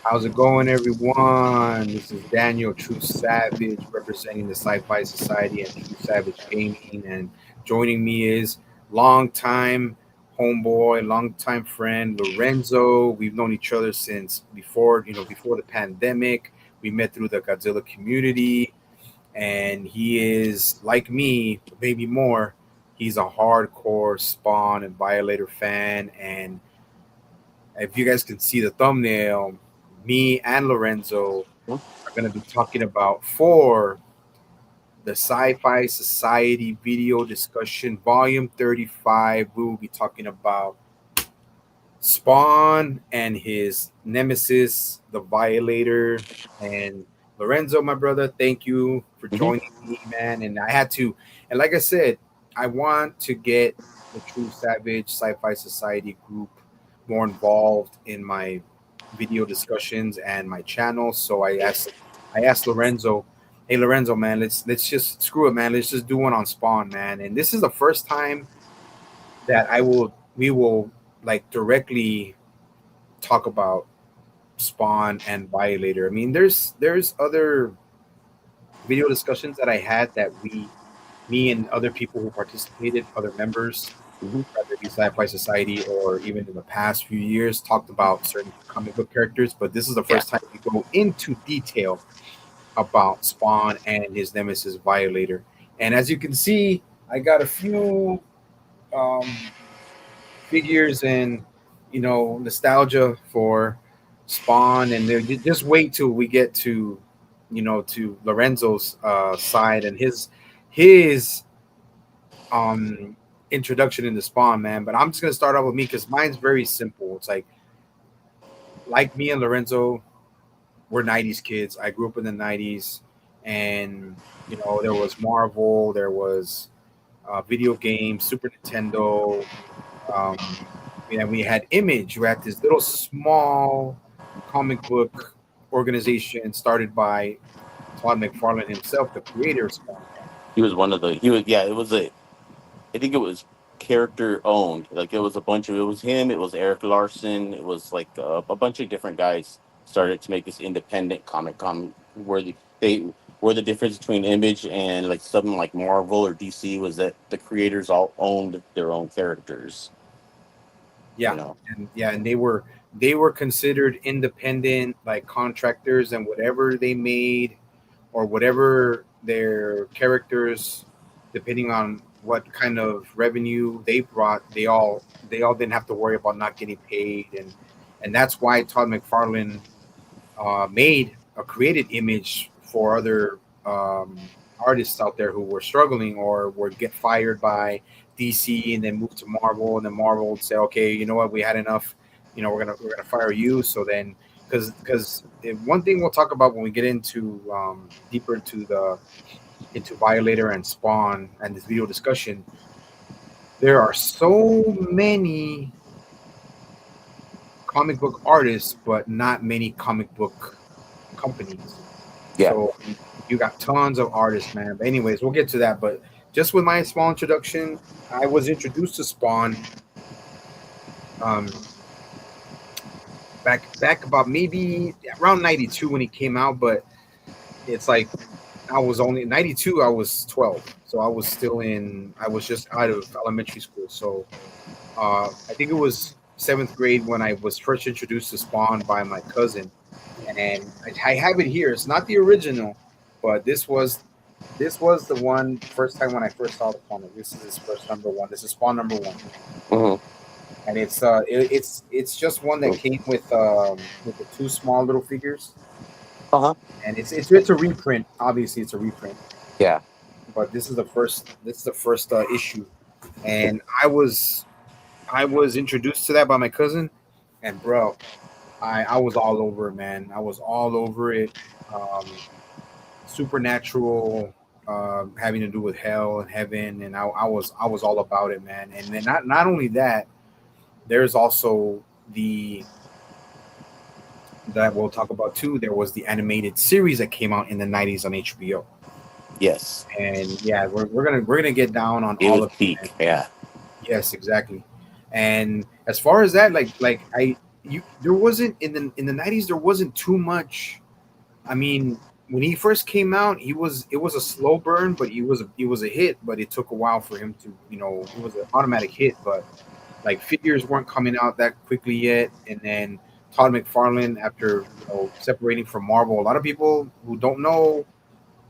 How's it going, everyone? This is Daniel, True Savage, representing the Sci-Fi Society and True Savage Gaming, and joining me is longtime homeboy, longtime friend Lorenzo. We've known each other since before the pandemic. We met through the Godzilla community, and he is like me, maybe more. He's a hardcore Spawn and Violator fan, and if you guys can see the thumbnail, me and Lorenzo are going to be talking about for the Sci-Fi Society video discussion, volume 35. We will be talking about Spawn and his nemesis, the Violator. And Lorenzo, my brother, thank you for Hmm. joining me, man. And I had to, and like I said, I want to get the True Savage Sci-Fi Society group more involved in my video discussions and my channel. So I asked Lorenzo, hey Lorenzo, man, let's just screw it, man. Let's just do one on Spawn, man. And this is the first time that we will like directly talk about Spawn and Violator. I mean, there's other video discussions that I had that me and other people who participated, other members, Hmm. whether it be Sci-Fi Society or even in the past few years, talked about certain comic book characters. But this is the Yeah. first time we go into detail about Spawn and his nemesis Violator. And as you can see, I got a few um, figures and nostalgia for Spawn, and just wait till we get to to Lorenzo's side and his um introduction into Spawn, man. But I'm just gonna start off with me because mine's very simple. It's like me and Lorenzo, we're '90s kids. I grew up in the '90s, and there was Marvel, there was video games, Super Nintendo. Um, and we had Image. We had this little small comic book organization started by Todd McFarlane himself, the creator of Spawn. He was one of the. He was. Yeah. It was a. I think it was character owned. Like it was a bunch of. It was him. It was Eric Larson. It was like a bunch of different guys started to make this independent comic where they where the difference between Image and like something like Marvel or DC was that the creators all owned their own characters. You Yeah, know. and they were considered independent, like contractors, and whatever they made or whatever their characters, depending on what kind of revenue they brought, they all didn't have to worry about not getting paid, and that's why Todd McFarlane made a created Image for other artists out there who were struggling or were get fired by DC and then move to Marvel, and then Marvel would say, okay, you know what, we had enough, we're gonna fire you. So then, because one thing we'll talk about when we get into deeper into Violator and Spawn and this video discussion, there are so many comic book artists, but not many comic book companies. Yeah. So you got tons of artists, man. But anyways, we'll get to that. But just with my small introduction, I was introduced to Spawn um, back about maybe around '92 when he came out. But it's like I was only '92. I was 12, so I was just out of elementary school. So I think it was seventh grade when I was first introduced to Spawn by my cousin, and I have it here. It's not the original, but this was the one first time when I first saw the comic. This is his first number one. This is Spawn number one, Hmm. and it's just one that came with the two small little figures, Uh huh. and it's a reprint. Obviously, it's a reprint, Yeah. but this is the first issue, and I was introduced to that by my cousin, and bro, I was all over it, man. I was all over it. Um, Supernatural, having to do with hell and heaven, and I was all about it, man. And then not only that, there's also the that we'll talk about too. There was the animated series that came out in the '90s on HBO, Yes. and yeah, we're gonna get down on It all was of it, man. peak. Yeah. Yes, exactly. And as far as that, like I you there wasn't in the 90s, there wasn't too much. I mean, when he first came out, it was a slow burn, but he was a hit, but it took a while for him to, it was an automatic hit, but like figures weren't coming out that quickly yet. And then Todd McFarlane, after separating from Marvel, a lot of people who don't know,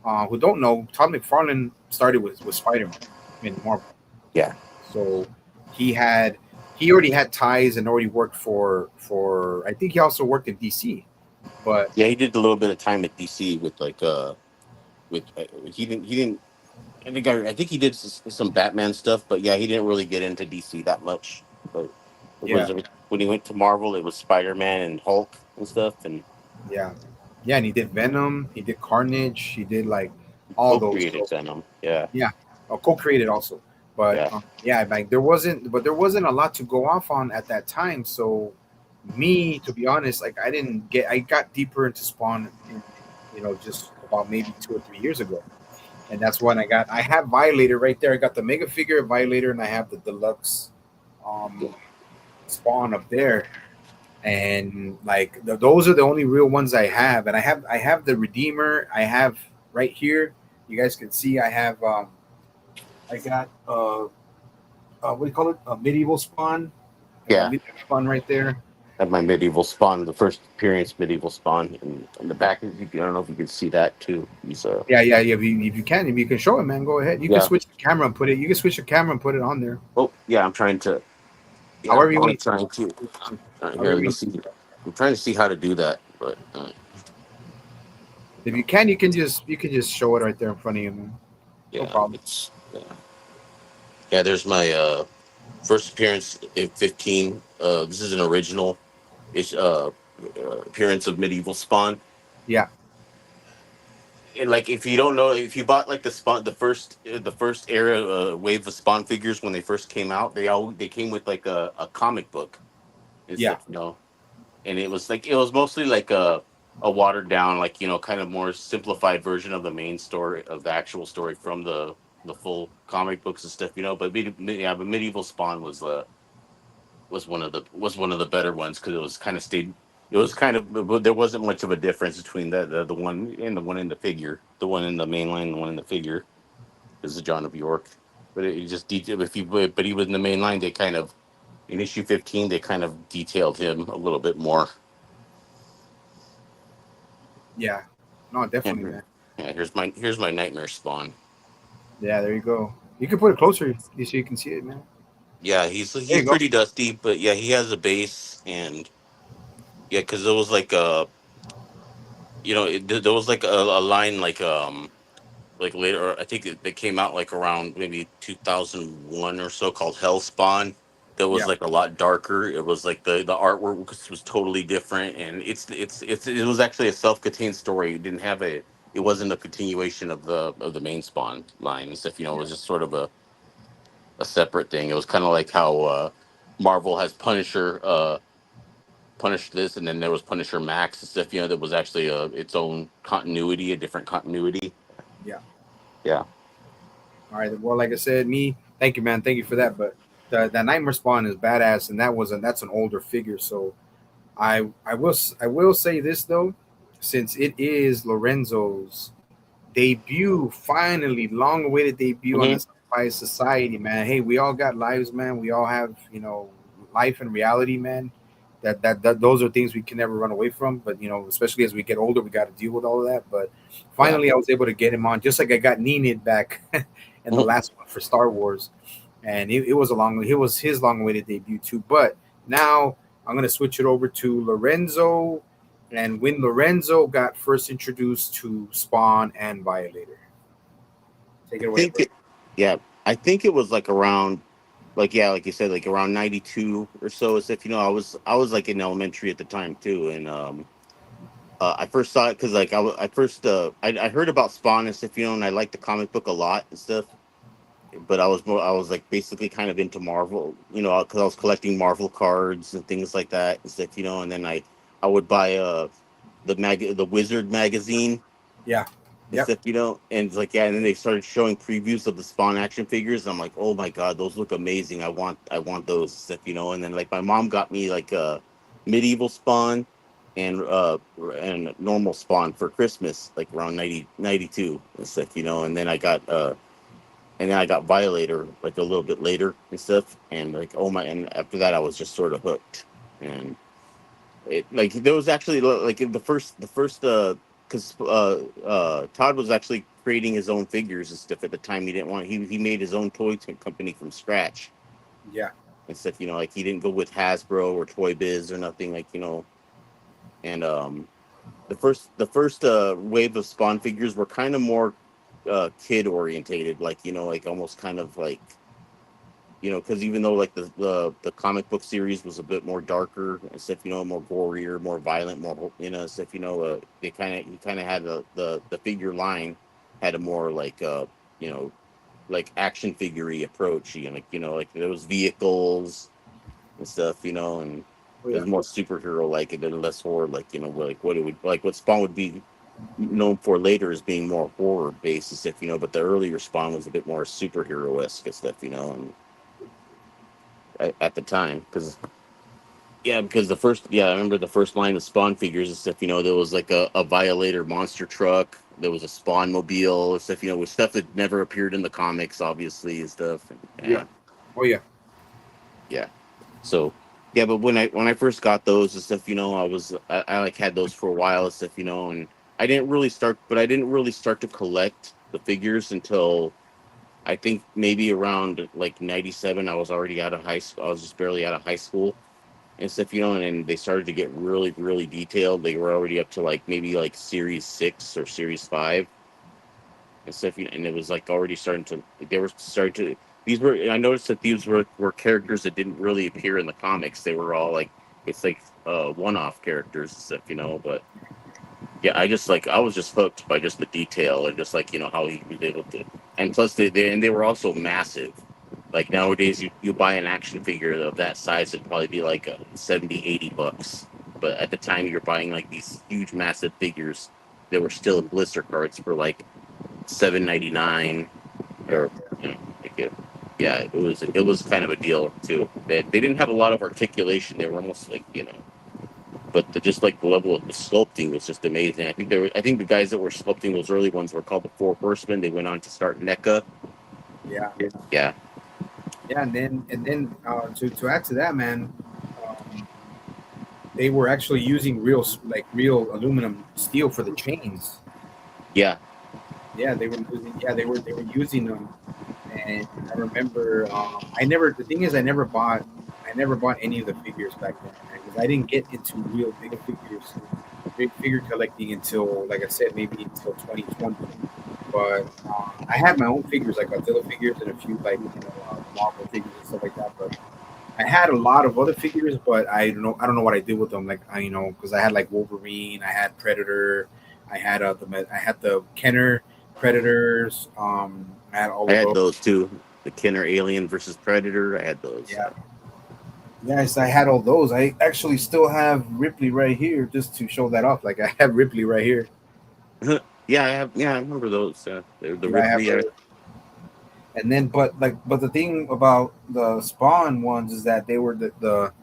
Todd McFarlane started with Spider Man in Marvel. Yeah, So he had he already had ties and already worked for I think he also worked in DC. But yeah, he did a little bit of time at DC with like with he didn't. I think he did some Batman stuff, but yeah, he didn't really get into DC that much. But it was yeah, when he went to Marvel, it was Spider Man and Hulk and stuff, and yeah, yeah, and he did Venom, he did Carnage, he did like all those. co-created So Venom. Yeah, yeah, co-created also. But yeah. yeah, like there wasn't a lot to go off on at that time. So me, to be honest, like I got deeper into Spawn in just about maybe 2 or 3 years ago, and that's when I have Violator right there. I got the mega figure of Violator, and I have the deluxe um Spawn up there. And like those are the only real ones I have. And I have the Redeemer. I have right here. You guys can see I have I got what do you call it? A medieval Spawn. I got Yeah, medieval Spawn right there. had my medieval spawn, the first appearance medieval spawn, and in the back, I don't know if you can see that too. He's Yeah, yeah, yeah. If you can show it, man, go ahead. You can yeah. switch the camera and put it. You can switch the camera and put it on there. Oh yeah, I'm trying to. Yeah, However you I'm want trying to. Here, however let you me want. see. I'm trying to see how to do that, but If you can, you can just show it right there in front of you, man. No yeah, problem. it's yeah. There's my first appearance in 15. This is an original ish appearance of medieval spawn. Yeah, And like, if you don't know, if you bought like the first era wave of spawn figures when they first came out, they came with like a comic book and yeah, stuff, and it was mostly like a watered down, like, kind of more simplified version of the main story of the actual story from the full comic books and stuff, but yeah, but medieval spawn was one of the better ones, because it was kind of, but there wasn't much of a difference between the one and the one in the figure, the one in the main line, the one in the figure is the John of York. But it just detailed, but he was in the main line, they kind of, in issue 15, they kind of detailed him a little bit more. yeah. No, Yeah, definitely, man. yeah, here's my nightmare spawn. Yeah, there you go. You can put it closer so you can see it, man. Yeah, There he's you go. pretty dusty, but yeah, he has a base. And yeah, because there was like there was like a line, like later, I think they came out like around maybe 2001 or so, called Hell Spawn. That was Yeah, like a lot darker. It was like the artwork was totally different, and it was actually a self-contained story. It wasn't a continuation of the main Spawn line and stuff. It yeah, was just sort of a separate thing. It was kind of like how Marvel has Punisher, Punisher this, and then there was Punisher Max and stuff. That was actually its own continuity, a different continuity. yeah. Yeah. All right. Well, like I said, thank you, man. Thank you for that. But that Nightmare Spawn is badass, and that's an older figure. So I will say this though, since it is Lorenzo's debut, finally long awaited debut on the Hmm. Sci-Fi Society, man. Hey, we all got lives, man. We all have life and reality, man. That those are things we can never run away from. But especially as we get older, we got to deal with all of that. But Yeah. finally, I was able to get him on, just like I got Nenid back in the Mhm. last one for Star Wars, and it was his long awaited debut too. But now I'm gonna switch it over to Lorenzo, and when Lorenzo got first introduced to Spawn and Violator. Take I it away, think bro. it, yeah, I think it was like around, like, yeah, like you said, like around 92 or so. As if I was like in elementary at the time too, and I first saw it because like I first I heard about Spawn and stuff, and I liked the comic book a lot and stuff. But I was like basically kind of into Marvel, because I was collecting Marvel cards and things like that and stuff, and then I would buy the Wizard magazine Yeah. and Yep. stuff, and it's like, yeah, and then they started showing previews of the Spawn action figures. I'm like, oh my god, those look amazing. I want those stuff, and then like my mom got me like medieval Spawn, and normal Spawn for Christmas, like around 92 and stuff, and then I got Violator like a little bit later and stuff, and like oh my, and after that I was just sort of hooked, and it like there was actually like in the first because Todd was actually creating his own figures and stuff at the time. He didn't want he made his own company from scratch Yeah. and stuff. Like he didn't go with Hasbro or Toy Biz or nothing like and the first wave of Spawn figures were kind of more kid orientated, like like almost kind of like because even though like the comic book series was a bit more darker and stuff, more gorier, more violent, more stuff, they kind of had the figure line had a more like you know like action figure-y approach, like there was vehicles and stuff, and Oh it yeah. was more superhero like and then less horror, like like what it would like what Spawn would be known for later as being more horror based and stuff, but the earlier Spawn was a bit more superhero esque and stuff, and at the time because I remember the first line of Spawn figures and stuff, there was like a Violator monster truck, there was a Spawn mobile and stuff, with stuff that never appeared in the comics obviously and stuff, Yeah. and Oh yeah. yeah. So yeah, but when I first got those and stuff, I like had those for a while and stuff, and I didn't really start to collect the figures until I think maybe around like 97. I was already out of high school. I was just barely out of high school and stuff, and they started to get really, really detailed. They were already up to like maybe like series 6 or series 5 and stuff, and it was like already starting to, they were starting to, I noticed that these were characters that didn't really appear in the comics. They were all like, it's like one-off characters and stuff, but yeah, I was just hooked by just the detail and just like how he was able to, and plus they were also massive. Like nowadays, you buy an action figure of that size, it'd probably be like 70, $80. But at the time, you're buying like these huge, massive figures. They were still in blister cards for like 7.99 Yeah. or like yeah, it was kind of a deal too. They didn't have a lot of articulation. They were almost like but just like the level of the sculpting was just amazing. I think the guys that were sculpting those early ones were called the Four Horsemen. They went on to start NECA. Yeah. Yeah, Yeah. And then to add to that, man, um, they were actually using real aluminum steel for the chains. yeah. Yeah, they were using. Yeah, they were using them. And I remember, I never. The thing is, I never bought any of the figures back then because I didn't get into real big figure collecting until, like I said, maybe until 2020. But I had my own figures, like Godzilla figures, and a few like Marvel figures and stuff like that. But I had a lot of other figures, but I don't know what I did with them. Like because I had like Wolverine, I had Predator, I had the Kenner Predators. I had all I of had those. those too. The Kenner Alien versus Predator. I had those. Yeah. Yes, I had all those. I actually still have Ripley right here, just to show that off. Like I have Ripley right here. Yeah, I have. Yeah, I remember those. The Yeah, I have Ripley. her. And then, but the thing about the Spawn ones is that they were the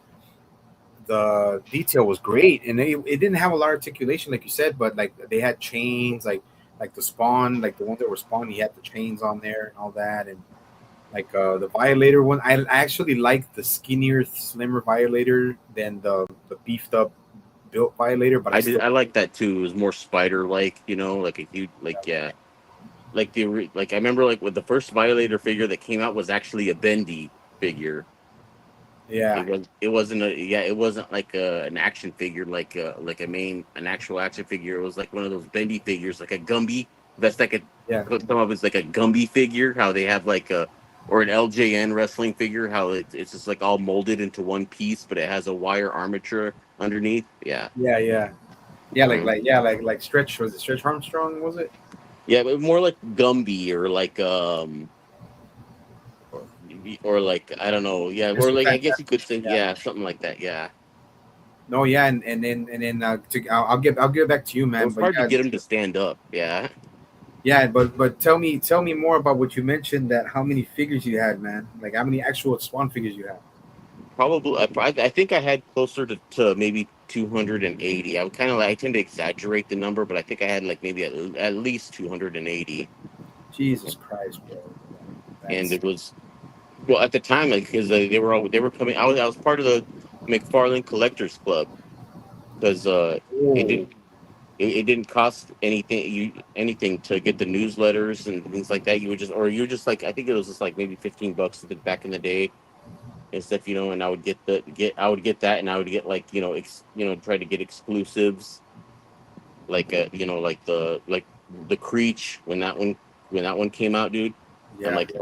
detail was great, and it didn't have a lot of articulation, like you said, but like they had chains, like the Spawn, like the ones that were Spawn, he had the chains on there and all that, and like the Violator one, I actually like the skinnier, slimmer Violator than the beefed up built Violator, but I I did. still I like that too. It was more spider like. Like a huge. Like yeah. Like I remember like with the first Violator figure that came out was actually a bendy figure. yeah, It wasn't a yeah it wasn't like an action figure like an actual action figure. It was like one of those bendy figures like a Gumby. That's like a yeah, some of it's like a Gumby figure. How they have like a or an LJN wrestling figure. How it's just like all molded into one piece, but it has a wire armature underneath. Yeah, yeah, yeah, Mhm. like Stretch, was it Stretch Armstrong, was it? Yeah, but more like Gumby or like or like I don't know. Yeah, or Mr. like I guess you could Fantastic. say Yeah. yeah something like that. Yeah. No, yeah, and then I'll give it back to you, It man. was But hard to yeah, get him to stand up. Yeah. yeah, but tell me more about what you mentioned, that how many figures you had, man. Like how many actual Spawn figures you had. Probably, I think I had closer to maybe 280. I would kind of like, I tend to exaggerate the number, but I think I had like maybe at least 280. Jesus Christ, bro. Like, And that's it was, well, at the time, like, because they were coming. I was part of the McFarlane Collectors Club, because it oh didn't it didn't cost anything to get the newsletters and things like that. You were just like, I think it was just like maybe $15 back in the day and stuff, and I would I would get that, and I would get like, try to get exclusives, like the Creech when that one came out, dude. I'm yeah, like,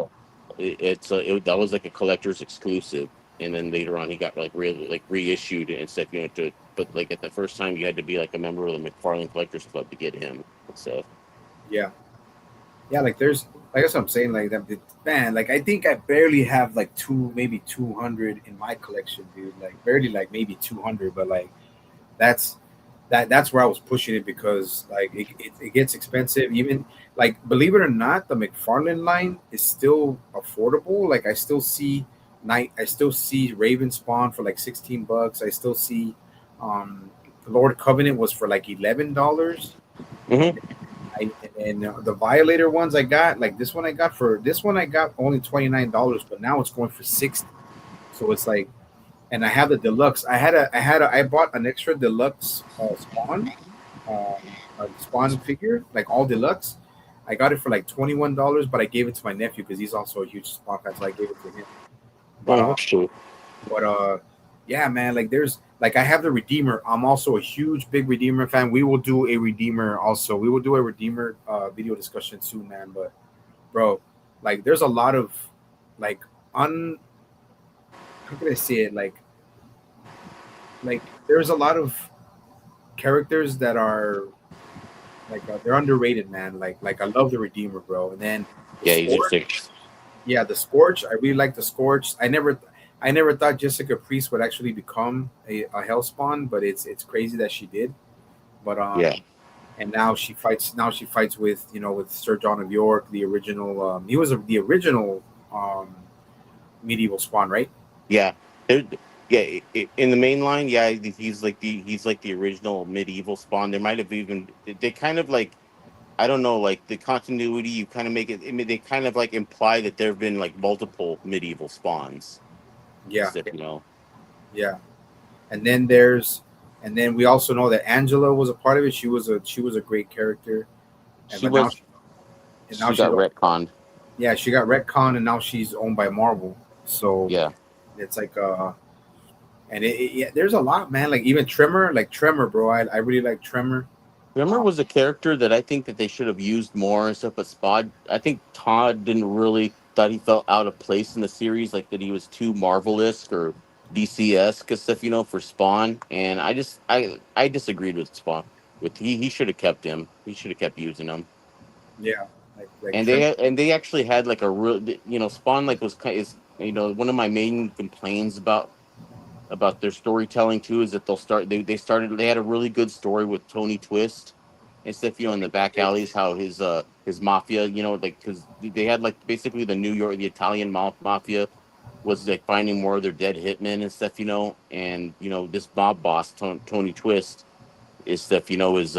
that was like a collector's exclusive, and then later on he got like really like reissued and stuff, to but like at the first time you had to be like a member of the McFarlane Collectors Club to get him and stuff. yeah, yeah. Like there's like that's what I'm saying. Like that, man. Like I think I barely have like maybe 200 in my collection, dude. Like barely, like maybe 200. But like that's that's where I was pushing it because like it gets expensive. Even like believe it or not, the McFarlane line is still affordable. Like I still see Raven Spawn for like $16. I still see um Lord Covenant was for like $11. Hmm. And the Violator ones I got, like this one I got only $29, but now it's going for 60. So it's like, and I have the deluxe. I bought an extra deluxe Spawn figure, like all deluxe. I got it for like $21, but I gave it to my nephew because he's also a huge Spawn fan, so I gave it to him. But Oh, that's cool. but yeah, man, like there's like I have the Redeemer. I'm also a huge big Redeemer fan. We will do a Redeemer also. We will do a Redeemer video discussion soon, man. But bro, like there's a lot of like un how can I say it? Like there's a lot of characters that are like they're underrated, man. Like I love the Redeemer, bro. And then the Yeah, he's just Scorch, like, yeah, the Scorch. I really like the Scorch. I never thought Jessica Priest would actually become a Hellspawn, but it's crazy that she did. But yeah, and now she fights. Now she fights with with Sir John of York, the original. He was the original medieval Spawn, right? yeah. There- yeah, in the main line, yeah, he's like the original medieval Spawn. There might have even they kind of like, I don't know, like the continuity. You kind of make it. I mean, they kind of like imply that there have been like multiple medieval spawns and Yeah, stuff. You know, yeah. And then and then we also know that Angela was a part of it. She was a great character, and she but now was she and now she she's got retconned. yeah, she got retcon and now she's owned by Marvel. So Yeah, it's like and yeah, there's a lot, man. Like even Tremor, like Tremor, bro. I really like Tremor. Rimmer was a character that I think that they should have used more and stuff. But Spot, I think Todd didn't really thought he felt out of place in the series, like that he was too Marvel-esque or DC-esque and stuff, for Spawn. And I disagreed with Spawn. With he should have kept him. He should have kept using him. Yeah, like And Tremor. they actually had like a real, Spawn like was kind is one of my main complaints about their storytelling too is that they had a really good story with Tony Twist and stuff, in the back alleys, how his mafia, like, because they had like basically the Italian mafia was like finding more of their dead hitmen and stuff, and this mob boss Tony Twist is stuff, is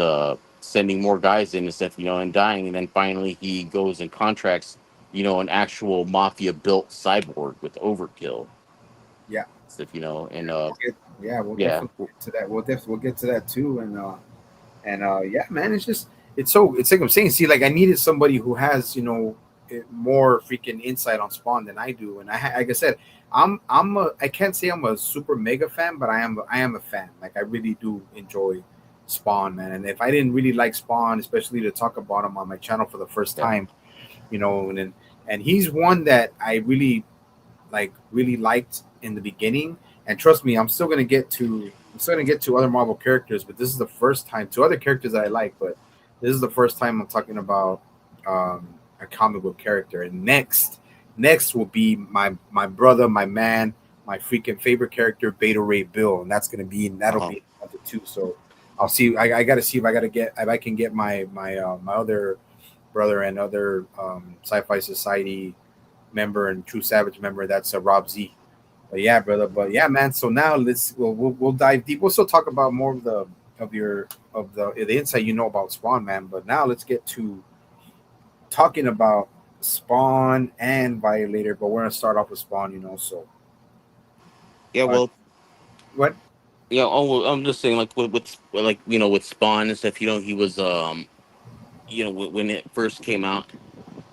sending more guys in and stuff, and dying, and then finally he goes and contracts, an actual mafia built cyborg with overkill Yeah, stuff, and yeah, we'll yeah. definitely get to that. We'll get to that too. And yeah, man, it's like I'm saying. See, like I needed somebody who has more freaking insight on Spawn than I do. And like I said, I can't say I'm a super mega fan, but I am a fan. Like I really do enjoy Spawn, man. And if I didn't really like Spawn, especially to talk about him on my channel for the first Yeah. time, and he's one that I really liked in the beginning. And trust me, I'm still gonna get to other Marvel characters, but this is the first time to other characters that I like, but this is the first time I'm talking about a comic book character. And next will be my brother, my man, my freaking favorite character, Beta Ray Bill, and that'll Uh-huh. be another two. So I'll see. I got to see if I can get my other brother and other Sci-Fi Society member and True Savage member. That's Rob Z. But yeah, brother. But yeah, man. So now we'll dive deep. We'll still talk about more of the insight about Spawn, man. But now let's get to talking about Spawn and Violator. But we're gonna start off with Spawn. So Yeah, uh, well, what? yeah. Oh, well, I'm just saying, like like with Spawn and stuff. He was when it first came out,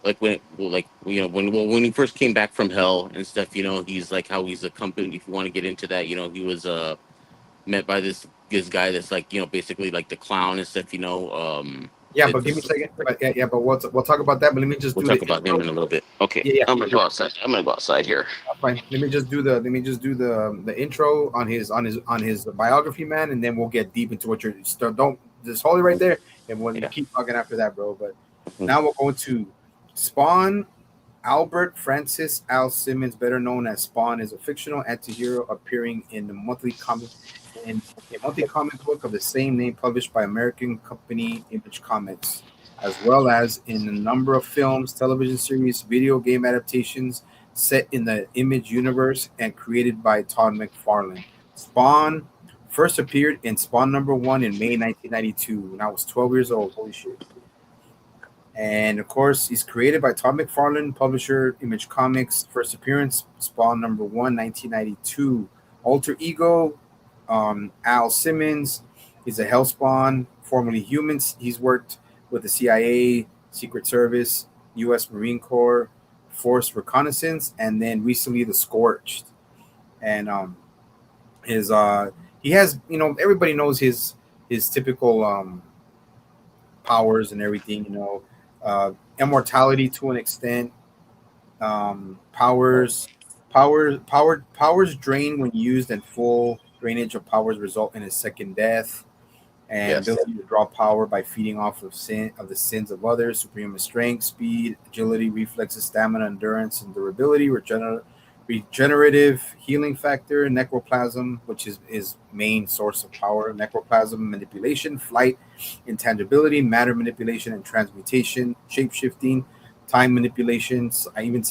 like when it, well, like when he first came back from hell and stuff. He's like how he's accompanied. If you want to get into that, he was met by this guy that's like basically like the clown and stuff. Yeah, That but give me a this second. But yeah, but we'll talk about that. But let me just we'll do the talk about him intro. in a little bit. Okay, Yeah, yeah. I'm gonna go outside. I'm gonna go outside here. Fine. Let me just do the intro on his biography, man, and then we'll get deep into what you're. Don't just hold it right there, and we'll Yeah. keep talking after that, bro. But Mhm. now we're going to Spawn. Albert Francis Al Simmons, better known as Spawn, is a fictional anti-hero appearing in a monthly comic book of the same name published by American company Image Comics, as well as in a number of films, television series, video game adaptations set in the Image universe and created by Todd McFarlane. Spawn first appeared in Spawn #1 in May 1992 when I was 12 years old. Holy shit. And of course, he's created by Todd McFarlane, publisher Image Comics. First appearance, Spawn #1, 1992. Alter ego, Al Simmons. He's a Hellspawn, formerly humans. He's worked with the CIA, Secret Service, U.S. Marine Corps, Force Reconnaissance, and then recently the Scorched. And his he has everybody knows his typical powers and everything. Immortality to an extent. Powers drain when used, and full drainage of powers result in a second death. And Yes. ability to draw power by feeding off of the sins of others. Superhuman strength, speed, agility, reflexes, stamina, endurance, and durability. Regenerative healing factor, necroplasm, which is his main source of power. Necroplasm, manipulation, flight, intangibility, matter manipulation and transmutation, shape shifting, time manipulations, even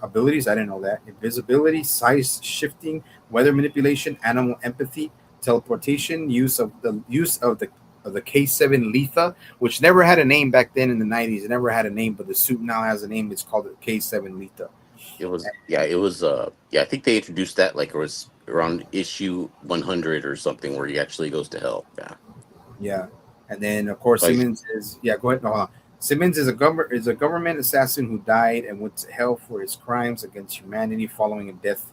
abilities. I didn't know that. Invisibility, size shifting, weather manipulation, animal empathy, teleportation, use of the K7 Letha, which never had a name back then in the 90s. It never had a name, but the suit now has a name. It's called the K7 Letha. It was. I think they introduced that like it was around issue 100 or something where he actually goes to hell. Yeah. Yeah, and then of course Like, Simmons is yeah. Go ahead. No, hold on. Simmons is a government assassin who died and went to hell for his crimes against humanity following a death.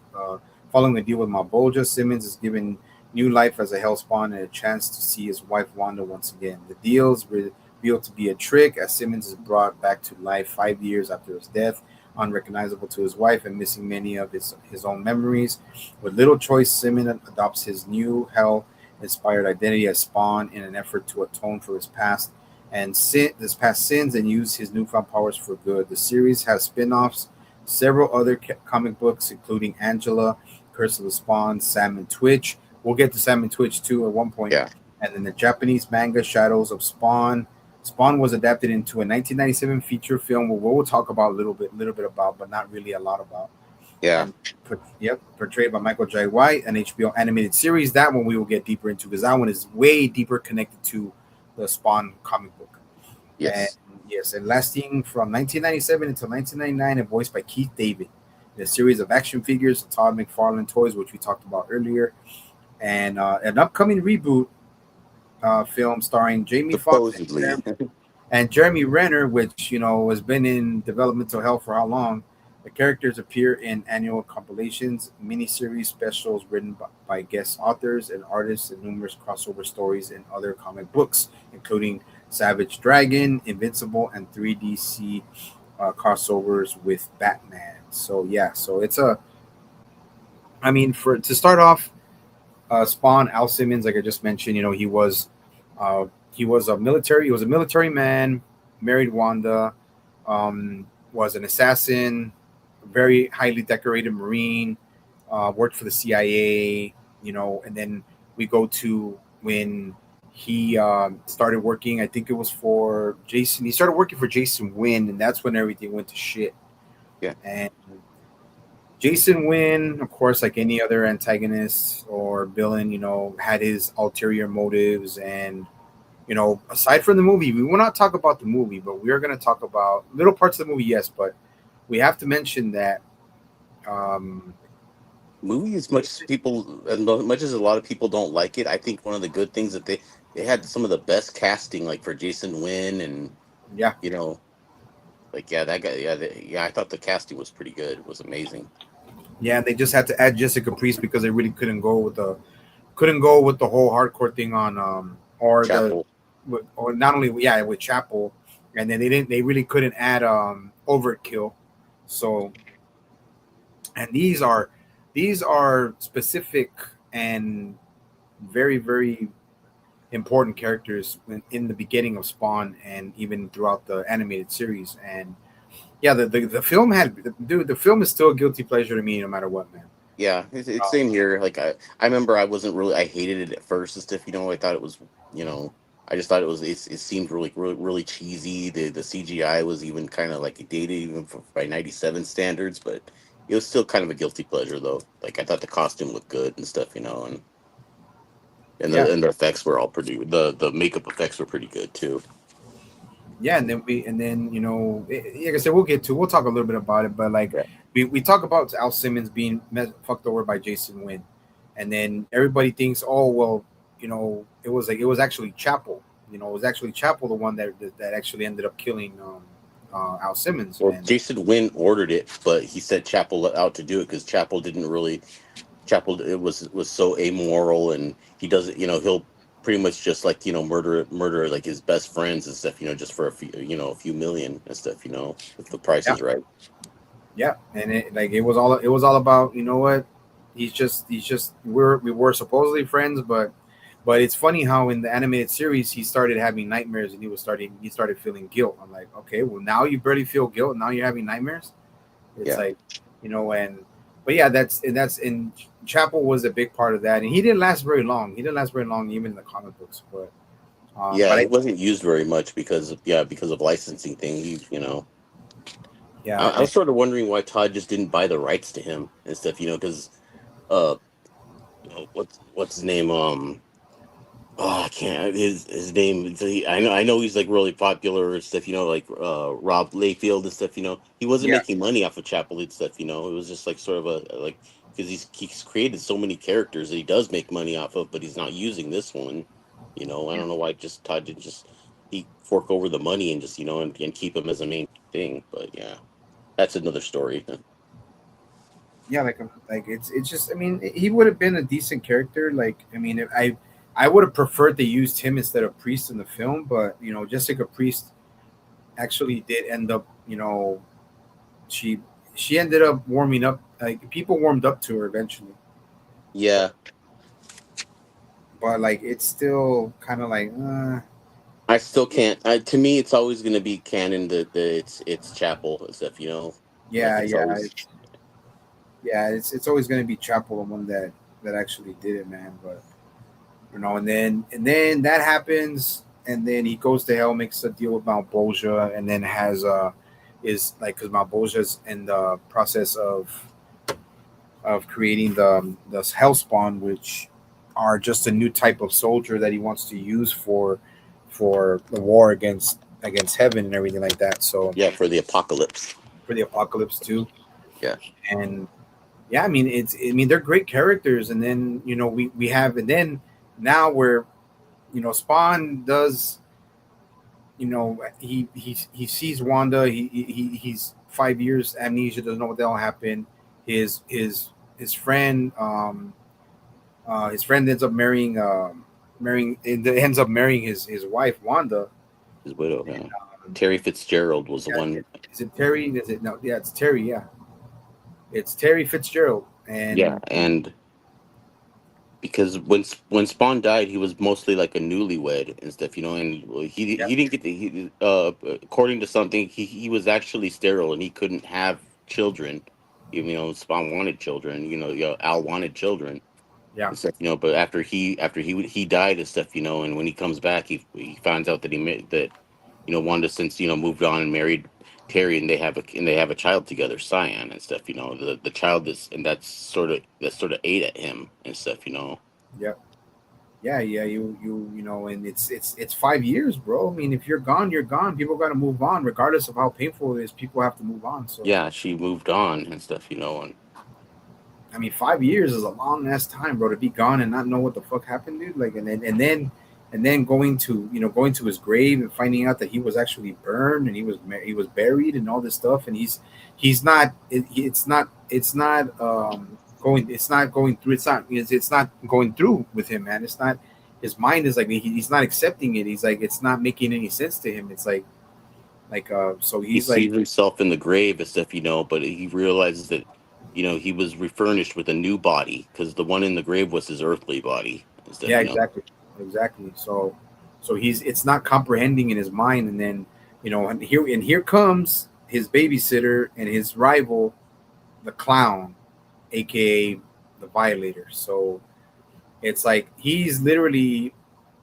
Following a deal with Mabolja, Simmons is given new life as a Hellspawn and a chance to see his wife Wanda once again. The deal is revealed to be a trick, as Simmons is brought back to life 5 years after his death, unrecognizable to his wife and missing many of his own memories. With little choice, Simmons adopts his new hell inspired identity as Spawn in an effort to atone for his past sins and use his newfound powers for good. The series has spin-offs, several other comic books, including Angela, Curse of the Spawn, Sam and Twitch. We'll get to Sam and Twitch too at one point. yeah, And then the Japanese manga Shadows of Spawn. Spawn was adapted into a 1997 feature film, where we'll talk about a little bit about, but not really a lot about. yeah, And portrayed by Michael J. White, an HBO animated series. That one we will get deeper into because that one is way deeper connected to the Spawn comic book. And yes, yes, and lasting from 1997 until 1999, and voiced by Keith David. In a series of action figures, Todd McFarlane toys, which we talked about earlier, and an upcoming reboot film starring Jamie Foxx supposedly. and Jeremy Renner, which has been in developmental hell for how long. The characters appear in annual compilations, miniseries, specials written by guest authors and artists, and numerous crossover stories in other comic books, including Savage Dragon, Invincible, and 3DC crossovers with Batman. So yeah, so it's a. I mean, for to start off, Spawn Al Simmons, like I just mentioned, uh, he was a military man, married Wanda, was an assassin, very highly decorated Marine, worked for the CIA, and then we go to when he started working. I think it was for Jason. He started working for Jason Wynn, and that's when everything went to shit. Yeah, And Jason Wynn, of course, like any other antagonist or villain, had his ulterior motives. And, aside from the movie, we will not talk about the movie, but we are going to talk about little parts of the movie, yes, but we have to mention that. Um, Movie, as much as people, as much as a lot of people don't like it, I think one of the good things that they had some of the best casting, like for Jason Wynn, and yeah, you know, like yeah, that guy, yeah, yeah. I thought the casting was pretty good. It was amazing. yeah, they just had to add Jessica Priest because they really couldn't go with the whole hardcore thing on or the Chapel. or not only yeah with Chapel, and then they really couldn't add Overkill. So, and these are specific and very very important characters in the beginning of Spawn and even throughout the animated series. And yeah, the film dude, the film is still a guilty pleasure to me no matter what, man. Yeah, it's same here. Like I remember I wasn't really, I hated it at first and stuff. I thought it was, you know, I just thought it seemed really cheesy. The CGI was even kind of like dated even by '97 standards, but it was still kind of a guilty pleasure though. Like I thought the costume looked good and stuff, and Yeah, the effects were all pretty. The makeup effects were pretty good too. yeah, and then like I said, we'll talk a little bit about it, but like Yeah. we talk about Al Simmons being fucked over by Jason Wynn, and then everybody thinks, oh well, it was actually Chapel. It was actually Chapel the one that actually ended up killing Al Simmons. Well, And Jason Wynn ordered it, but he sent Chapel out to do it because Chapel didn't really Chapel it was so amoral, and he doesn't, he'll pretty much just like murder like his best friends and stuff, just for a few million and stuff, if the price yeah, is right. yeah, and it was all about, he's just we were supposedly friends, but it's funny how in the animated series he started having nightmares and he started feeling guilt. I'm like, okay, well now you barely feel guilt, now you're having nightmares. It's Yeah, like, and but yeah, that's in Chapel was a big part of that, and he didn't last very long. He didn't last very long even in the comic books, but yeah, but I it wasn't used very much because of licensing thing. yeah I was sort of wondering why Todd just didn't buy the rights to him and stuff, because uh, what's his name, oh, I can't. His name. I know he's like really popular and stuff. Like Rob Layfield and stuff. He wasn't yeah making money off of Chapel and stuff. It was just like sort of like because he's created so many characters that he does make money off of, but he's not using this one. I don't know why just Todd didn't just he fork over the money and just and keep him as a main thing. But yeah, that's another story. yeah, like it's just, I mean, he would have been a decent character. Like, I mean, I would have preferred they used him instead of Priest in the film, but Jessica Priest actually did end up, she she ended up warming up, like people warmed up to her eventually. Yeah, But like it's still kind of like I still can't. To me, it's always going to be canon that it's Chapel and stuff. Like yeah, it's yeah, always. it's always going to be Chapel, the one that actually did it, man. But and then that happens, and then he goes to hell, makes a deal with Malbolgia, and then has is like, because Malbolgia's in the process of creating the Hellspawn, which are just a new type of soldier that he wants to use for the war against heaven and everything like that. So Yeah, for the apocalypse. for the apocalypse too. Yeah, And yeah, I mean they're great characters. And then we have, and then now where Spawn does, he sees Wanda. He's 5 years amnesia, doesn't know what the hell happened. His friend, his friend ends up ends up marrying his wife Wanda. his widow. And Yeah. Terry Fitzgerald was the yeah, one. is it Terry? Is it no? Yeah, it's Terry. Yeah, it's Terry Fitzgerald. Yeah, And and because when Spawn died, he was mostly like a newlywed and stuff, and yeah, he didn't get according to something, he was actually sterile and he couldn't have children. Spawn wanted children. Al wanted children yeah, and stuff. But after he died and stuff. And when he comes back, he finds out that he made that Wanda since moved on and married Terry, and they have a child together, Cyan and stuff. You know, the child is and that's sort of ate at him and stuff. You know, Yep. Yeah, yeah, you know, and it's 5 years, bro. I mean, if you're gone, you're gone. People got to move on, regardless of how painful it is. People have to move on. So, yeah, she moved on and stuff. You know, and I mean, 5 years is a long ass time, bro, to be gone and not know what the fuck happened, dude. Like, and then going to going to his grave and finding out that he was actually burned and he was buried and all this stuff, and he's not. It's not going through. It's not going through with him, man. It's not. His mind is like he's not accepting it. He's like it's not making any sense to him. It's so he he's like sees himself in the grave and stuff. You know, but he realizes that he was refurnished with a new body because the one in the grave was his earthly body and stuff. yeah, You know, exactly. So he's it's not comprehending in his mind, and then and here comes his babysitter and his rival, the clown, aka the Violator. So it's like he's literally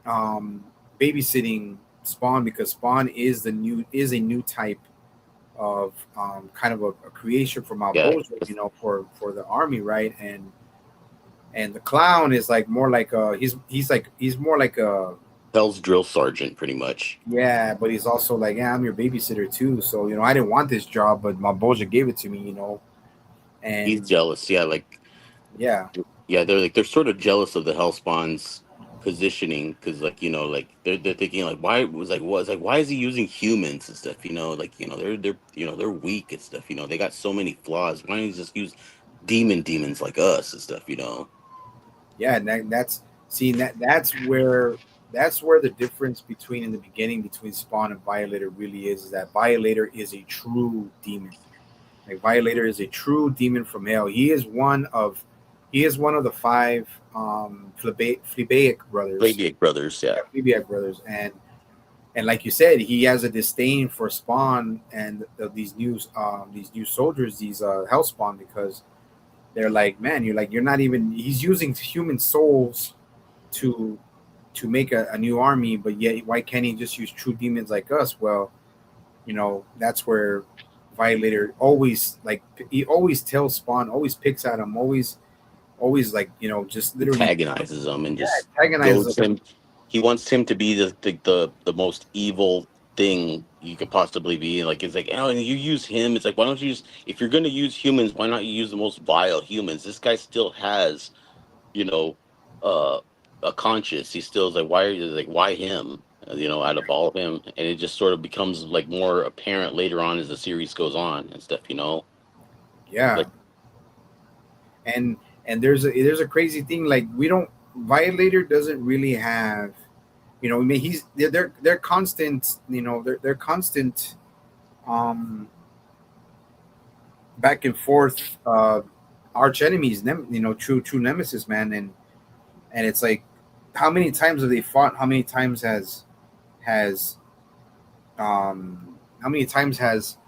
um, babysitting Spawn because Spawn is a new type of kind of a creation from yeah, Malbolgia, for the army, right? And the clown is like more like he's more like a Hell's drill sergeant, pretty much. yeah, but he's also like, yeah, I'm your babysitter too. So I didn't want this job, but Malbolgia gave it to me, He's and jealous. Yeah, like yeah, yeah, they're sort of jealous of the Hellspawn's positioning because like they're thinking like why is he using humans and stuff? They're weak and stuff. They got so many flaws. Why don't he just use demons like us and stuff? yeah, and that's seeing that's where the difference between in the beginning between Spawn and Violator really is that Violator is a true demon. Like Violator is a true demon from hell. He is one of the five Fleabag brothers. Radiate Brothers, yeah, Yeah, Fleabag brothers, and like you said, he has a disdain for Spawn and these new soldiers, these Hellspawn, because they're like, man, you're not even. He's using human souls to make a new army, but yet why can't he just use true demons like us? Well, that's where Violator always like he always tells Spawn, always picks at him, always like just literally antagonizes him and yeah just antagonizes goads him. him. He wants him to be the most evil thing you could possibly be. Like it's like, and you use him. It's like, why don't you use if you're going to use humans? Why not you use the most vile humans? This guy still has you know, uh, a conscience. He still is like, why him? Out of all of him, and it just sort of becomes like more apparent later on as the series goes on and stuff. Yeah, Like and there's a crazy thing, like we don't Violator doesn't really have, I mean they're constant, they're constant um back and forth arch enemies, true nemesis, man. And it's like, how many times have they fought? Has um how many times has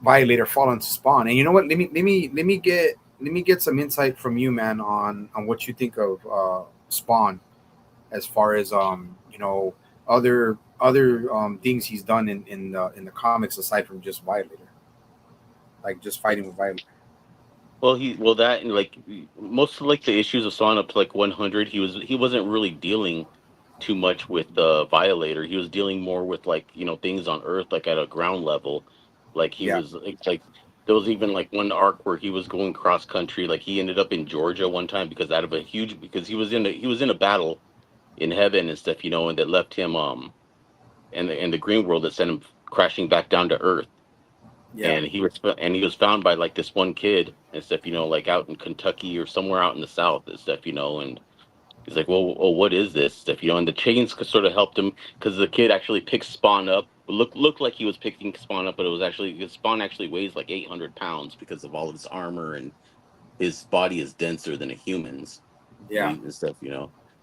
Violator fallen to Spawn? And you know what, let me get some insight from you, man, on what you think of Spawn, as far as other things he's done in the comics aside from just Violator, like just fighting with Violator. that and like most of like the issues of Sawn up to like 100, he wasn't really dealing too much with the Violator. He was dealing more with like things on Earth, like at a ground level. Like he Yeah, was like there was even like one arc where he was going cross country. Like he ended up in Georgia one time because he was in a battle in heaven and stuff, and that left him and the green world that sent him crashing back down to Earth. yeah, And he was found by like this one kid and stuff, like out in Kentucky or somewhere out in the South and stuff, and he's like, well, oh, what is this stuff, and the chains sort of helped him because the kid actually picked Spawn up. Looked like he was picking Spawn up, but it was actually because Spawn actually weighs like 800 pounds because of all of his armor and his body is denser than a human's, yeah, and stuff,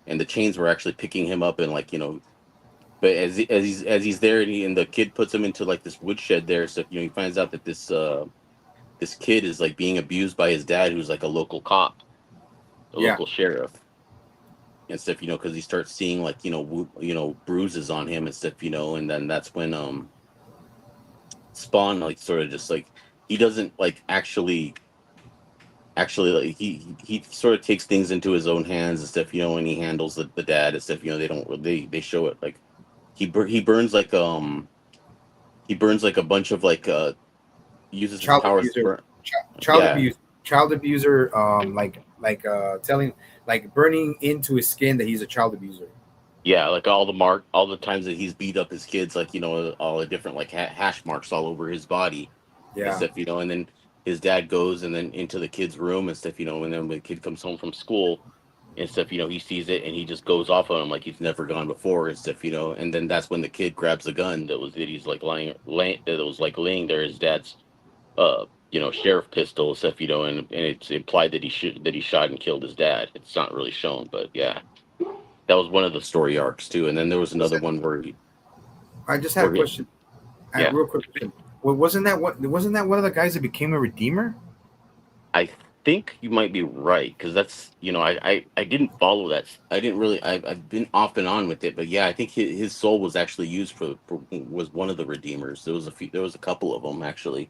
and the chains were actually picking him up and like but as he's there and the kid puts him into like this woodshed there, so he finds out that this kid is like being abused by his dad, who's like a local cop, a yeah, local sheriff and stuff, because he starts seeing like bruises on him and stuff, and then that's when Spawn like sort of just like he doesn't like actually like he sort of takes things into his own hands and stuff, and he handles the dad and stuff. They don't they show it like he burns like he burns like a bunch of like uses his Child powers to abuser, burn. child Yeah, abuse, child abuser. Telling, like burning into his skin that he's a child abuser. yeah, like all the times that he's beat up his kids, like all the different like hash marks all over his body and Yeah, stuff, and then his dad goes and then into the kid's room and stuff, and then when the kid comes home from school and stuff, he sees it and he just goes off on him like he's never gone before and stuff, and then that's when the kid grabs a gun that he's like that was like laying there, his dad's sheriff pistol and stuff, and it's implied that he shot and killed his dad. It's not really shown, but yeah, that was one of the story arcs too. And then there was another one I just had a where he, question. yeah, Real quick question. Well, wasn't that one of the guys that became a redeemer? I think you might be right because that's I didn't follow that. I didn't really. I've been off and on with it, but yeah, I think his soul was actually used for was one of the redeemers. There was a couple of them actually.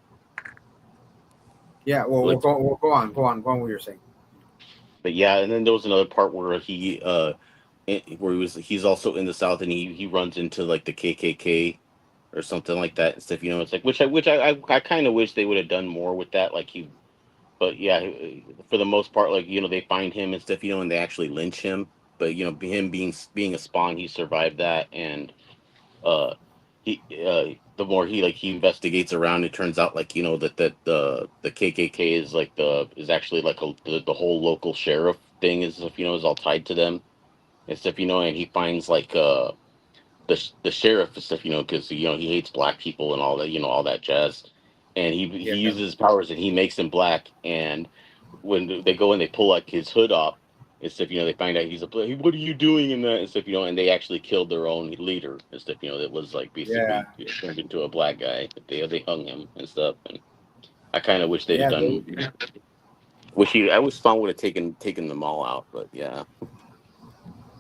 Yeah. Well, Like, go on. What you're saying. but yeah, and then there was another part where where he's also in the South and he runs into like the KKK or something like that and stuff. It's like which I kind of wish they would have done more with that. Like but yeah, for the most part, like they find him and stuff, and they actually lynch him. But him being a Spawn, he survived that, and uh, the more he investigates around, it turns out like that the KKK is like is actually like the whole local sheriff thing is is all tied to them and stuff, and he finds like the sheriff and stuff, because he hates black people and all that, all that jazz, and he Yeah. uses his powers and he makes him black, and when they go and they pull like his hood off and stuff, they find out he's a black. What are you doing in that and stuff, and they actually killed their own leader and stuff, that was like Yeah. basically turned into a black guy. They hung him and stuff, and I kind of wish they'd have Yeah. done. I wish Spawn would have taken them all out, but yeah,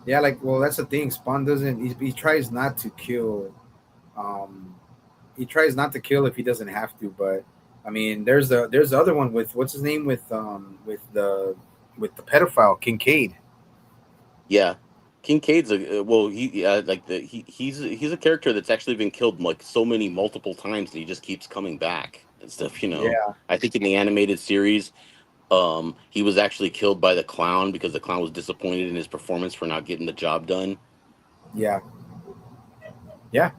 Yeah. Like, well, that's the thing. Spawn doesn't. He tries not to kill. Um, he tries not to kill if he doesn't have to. But I mean, there's the other one with what's his name with the pedophile Kincaid. yeah. Kincaid's a well, he like he's a character that's actually been killed like so many multiple times, and he just keeps coming back and stuff. Yeah. I think in the animated series, he was actually killed by the clown because the clown was disappointed in his performance for not getting the job done. Yeah. Yeah.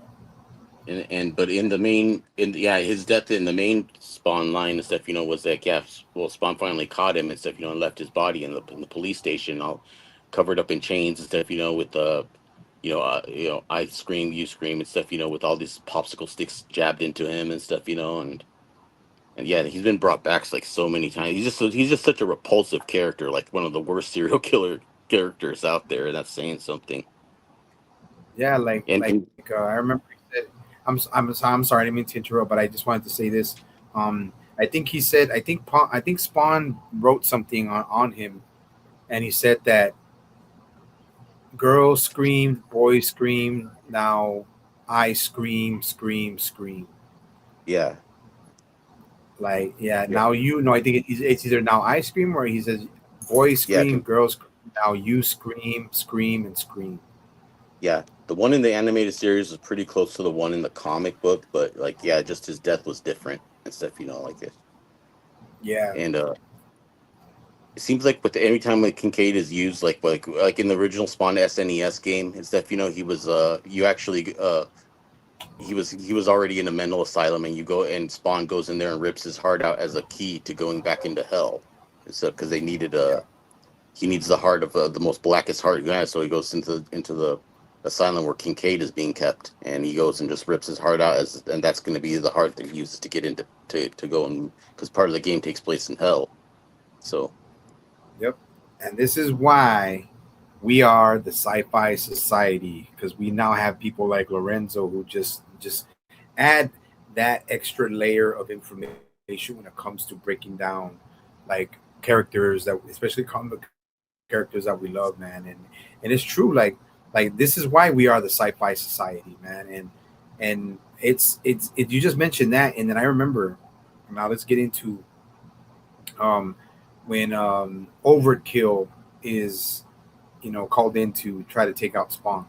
And but in the main his death in the main Spawn line and stuff, was that Spawn finally caught him and stuff, and left his body in the police station all covered up in chains and stuff, with I scream, you scream and stuff, with all these popsicle sticks jabbed into him and stuff, and yeah, he's been brought back like so many times. He's just such a repulsive character, like one of the worst serial killer characters out there, and that's saying something. Yeah. And I remember he said, I'm sorry, I didn't mean to interrupt, but I just wanted to say this. I think he said, I think Spawn wrote something on him, and he said that girls screamed, boys screamed. Now I scream, scream, scream. yeah, Like, yeah, yeah, now you know. I think it's either now I scream or he says boys yeah. scream, girls scream. Now you scream, scream, and scream. Yeah, the one in the animated series was pretty close to the one in the comic book, but like, yeah, just his death was different and stuff, like it. Yeah, And it seems like with every time like Kincaid is used, like in the original Spawn SNES game and stuff, he was you actually he was already in a mental asylum, and you go and Spawn goes in there and rips his heart out as a key to going back into hell, and stuff because they needed yeah, he needs the heart of the most blackest heart you have. So he goes into the asylum where Kincaid is being kept, and he goes and just rips his heart out, and that's going to be the heart that he uses to get into to go, and because part of the game takes place in hell. So yep. And this is why we are the Sci-Fi Society, because we now have people like Lorenzo who just add that extra layer of information when it comes to breaking down like characters that, especially comic characters that we love, man. And it's true, like this is why we are the Sci-Fi Society, man. And you just mentioned that, and then I remember. Now let's get into um, when Overkill is called in to try to take out Spawn,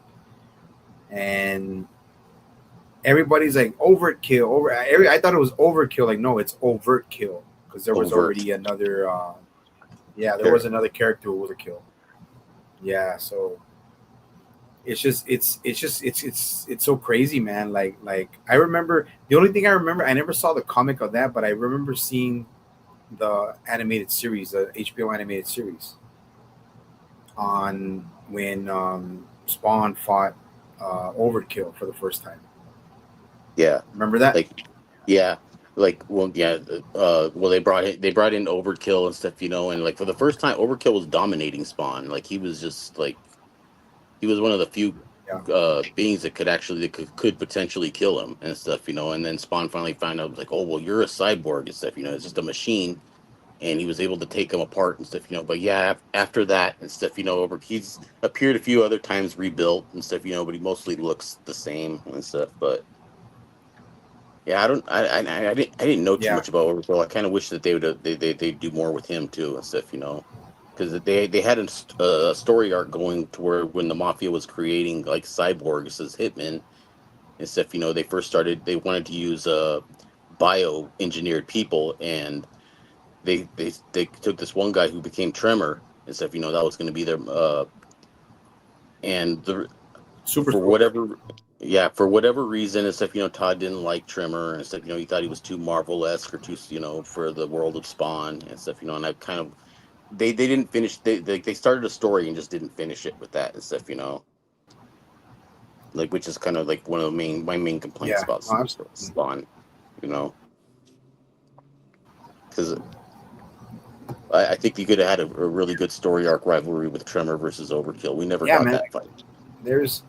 and everybody's like overkill I thought it was overkill, like no, it's overt kill, because there was Overt already another yeah, there was character. another character who was a kill. Yeah, so it's so crazy, man. Like I remember, the only thing I remember, I never saw the comic of that, but I remember seeing the animated series, the HBO animated series, on when Spawn fought Overkill for the first time. Yeah, Remember that? like yeah, yeah. Well, they brought in Overkill and stuff, and like for the first time, Overkill was dominating Spawn. Like he was just like he was one of the few Yeah, beings that could potentially kill him and stuff, And then Spawn finally found out, like, oh well, you're a cyborg and stuff, It's just a machine, and he was able to take him apart and stuff, But yeah, after that and stuff, over he's appeared a few other times rebuilt and stuff, But he mostly looks the same and stuff. But yeah, I didn't know too yeah, much about Overkill. I kind of wish that they would they do more with him too and stuff, Because they had a story arc going to where when the mafia was creating like cyborgs as hitmen and stuff, they first started, they wanted to use bio engineered people, and they took this one guy who became Tremor and stuff, that was going to be their and the super for soldier. whatever yeah, for whatever reason and stuff, Todd didn't like Trimmer and stuff, he thought he was too Marvel-esque or too, for the world of Spawn and stuff, and I kind of they didn't finish, they started a story and just didn't finish it with that and stuff, like, which is kind of like one of the main complaints Yeah, about no, absolutely. Spawn, you know because I think you could have had a really good story arc rivalry with Tremor versus Overkill. We never Yeah, got man. that Like, fight. there's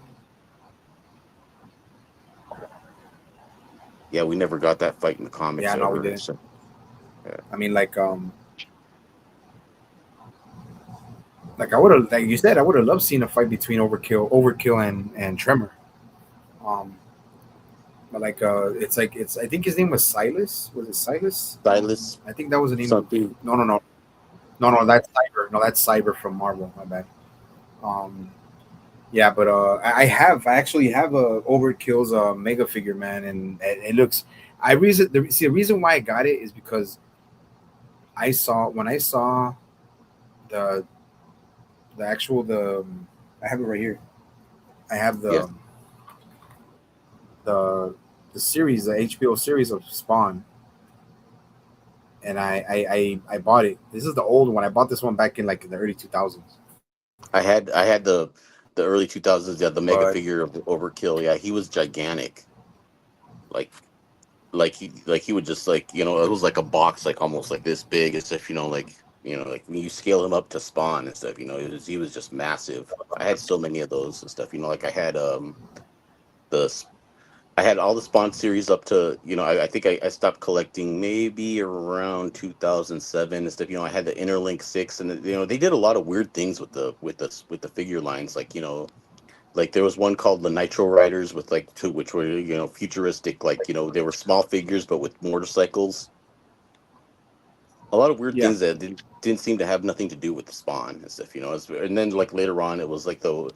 Yeah, we never got that fight in the yeah, comics no, we ever. didn't. So, yeah. I mean, like I would have, like you said, I would have loved seeing a fight between Overkill and Tremor. Um, but it's I think his name was Silas. Was it Silas? Silas I think that was the name of. something. No, no, no, no, no. That's Cyber. No, that's Cyber from Marvel. My bad. Um, yeah, but I actually have a Overkill's mega figure, man, and it looks. The reason why I got it is because I saw the the actual the I have it right here. I have Yes, the the series, the HBO series of Spawn, and I bought it. This is the old one. I bought this one back in like in the early 2000s. I had the early 2000s. Yeah, the mega But figure of Overkill. Yeah, he was gigantic. Like like he would just, like, it was like a box, like almost like this big and stuff. Like, like when you scale him up to Spawn and stuff. He was just massive. I had so many of those and stuff. Like I had the I had all the Spawn series up to, I think I stopped collecting maybe around 2007 and stuff. I had the Interlink 6, and they did a lot of weird things with the figure lines, like, like there was one called the Nitro Riders with like two, which were, futuristic, like, they were small figures but with motorcycles. A lot of weird yeah, things that didn't seem to have nothing to do with the Spawn and stuff. And then like later on, it was like the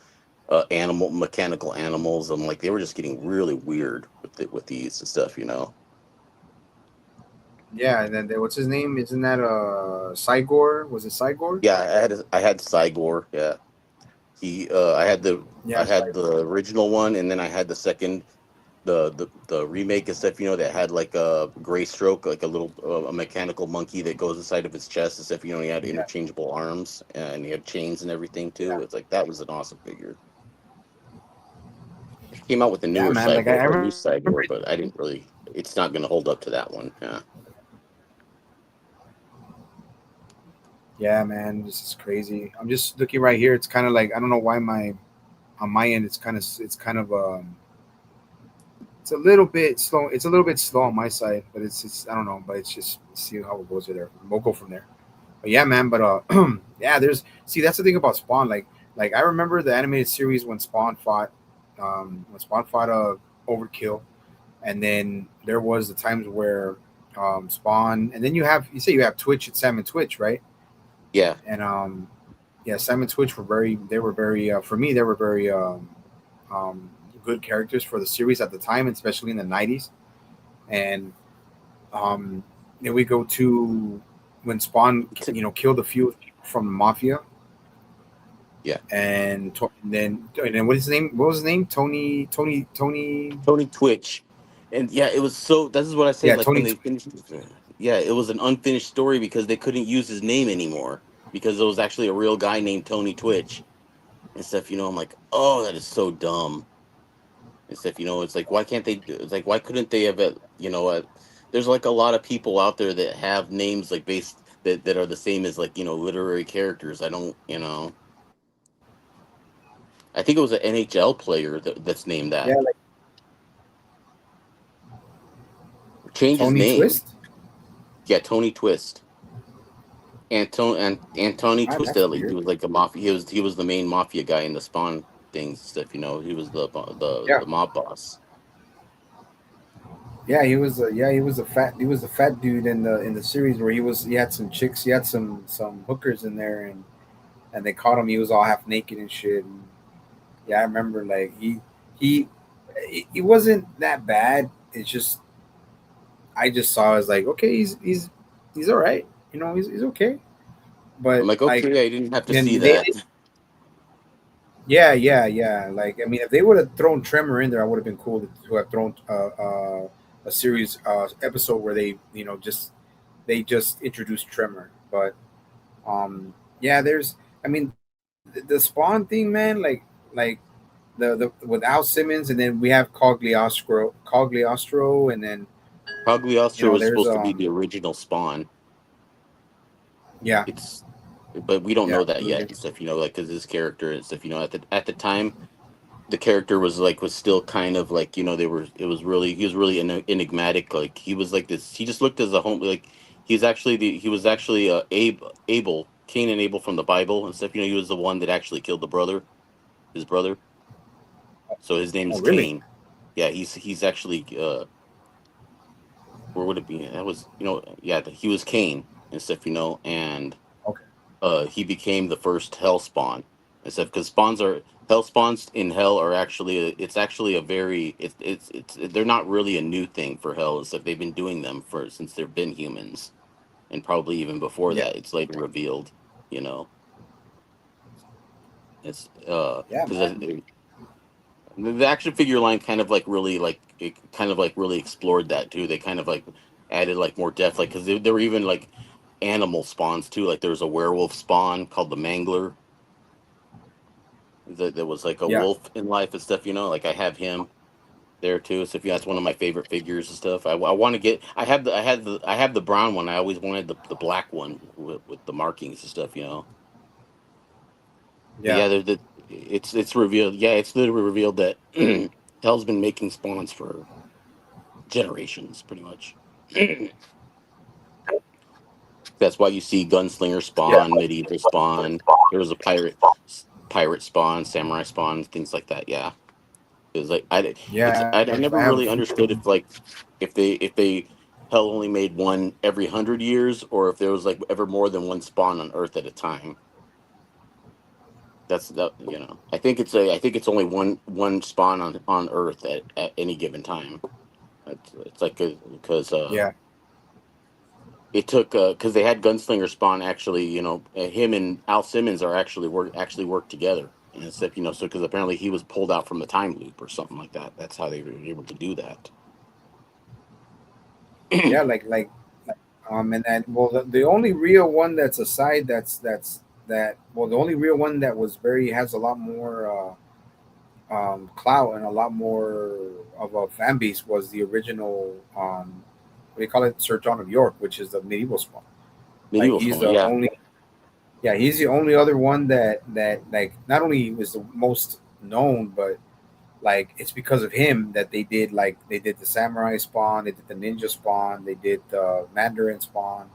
mechanical animals, and like they were just getting really weird with these and stuff. yeah. And then what's his name? Isn't that Cygor? Was it Cygor? Yeah, I had Cygor. Yeah, Yeah, I had the original one, and then I had the second, the remake and stuff. That had like a gray stroke, like a little a mechanical monkey that goes inside of his chest and stuff. He had yeah, interchangeable arms, and he had chains and everything yeah, too. It's like that was an awesome figure. Came out with a yeah, newer man. Like I Cyborg, a new remember. Cyborg, but I didn't really. It's not going to hold up to that one. Yeah. Yeah, man, this is crazy. I'm just looking right here. It's kind of like I don't know why my on my end it's a little bit slow. It's a little bit slow on my side, but it's I don't know, but it's just see how it goes there. We'll go from there. But yeah, man. But yeah. There's see that's the thing about Spawn. Like I remember the animated series when Spawn fought Overkill. and then there was the times where Spawn, and then you say you have Twitch at Sam and Twitch, right? Yeah, And yeah, Sam and Twitch were very for me they were very um, good characters for the series at the time, especially in the '90s. And um, then we go to when Spawn, it's a, killed a few from the mafia, yeah. and then what is his name? What was his name? Tony. Tony Twitch, and yeah, it was so. This is what I say. Yeah, Like when Tony. they finished, yeah, it was an unfinished story because they couldn't use his name anymore because there was actually a real guy named Tony Twitch and stuff. I'm like, oh, that is so dumb and stuff. It's like why can't they? It's like why couldn't they have? There's like a lot of people out there that have names like based that are the same as like literary characters. I don't. I think it was an NHL player that's named Yeah, that. like Change his Tony name. Twist. Yeah, Tony Twist. And Tony Ah, that's Twisted, like he weird. was like the mafia. He was the main mafia guy in the Spawn things stuff. He was Yeah, the mob boss. yeah, he was a fat dude in the series where he had some chicks, he had some hookers in there, and they caught him. He was all half naked and shit. And yeah, I remember like he he wasn't that bad. It's just I just saw as like okay, he's all right. He's okay. I'm But like, like okay, I didn't have to see then they that. yeah. Like I mean, if they would have thrown Tremor in there, I would have been cool to have thrown a series episode where they just introduced Tremor. But yeah, I mean the Spawn thing, man. Like the with Al Simmons, and then we have Cogliostro, and then Cagliostro was there's supposed to be the original Spawn. yeah, It's, but we don't yeah, know that the yet and original. stuff. Like because his character and stuff. At the time, the character was still kind of like they were. He was really enigmatic. Like he was like this. He just looked as a home. Like he was actually Abel, Cain and Abel from the Bible and stuff. He was the one that actually killed his brother. So his name Oh is really? Cain. Yeah, he's actually where would it be? That was yeah, he was Cain and stuff. And Okay. he became the first hell spawn and stuff because hell spawns in hell are actually it's actually a very it's they're not really a new thing for hell and stuff. They've been doing them for since there've been humans and probably even before Yeah, that it's later revealed. you know it's yeah, because man. the action figure line kind of like really like it kind of like really explored that too. They kind of like added like more depth, like because there were even like animal spawns too. Like there was a werewolf spawn called the Mangler that was like a Yeah, wolf in life and stuff. Like I have him there too. So if you that's one of my favorite figures and stuff. I want to get. I have the brown one. I always wanted the black one with the markings and stuff. But yeah, yeah, it's revealed. Yeah, it's literally revealed that Hell's been making spawns for generations, pretty much. That's why you see gunslinger yeah, spawn, medieval spawn. There was a pirate spawn, samurai spawn, things like that. Yeah, it was like yeah. I I never have a really few of understood them. if they hell only made one every 100 years or if there was like ever more than one spawn on Earth at a time. That's that I think it's only one spawn on Earth at any given time. It's like because Yeah, it took because they had Gunslinger Spawn actually, him and Al Simmons are actually work together. And except, so because apparently he was pulled out from the time loop or something like that. That's how they were able to do that. yeah. And then well, the only real one that's aside that well, the only real one that was very has a lot more clout and a lot more of a fan base was the original what do you call it, Sir John of York, which is the medieval spawn. Like Medieval he's Spawn, the yeah. only yeah, he's the only other one that like not only was the most known, but like it's because of him that they did the samurai spawn, they did the ninja spawn, they did the Mandarin spawn,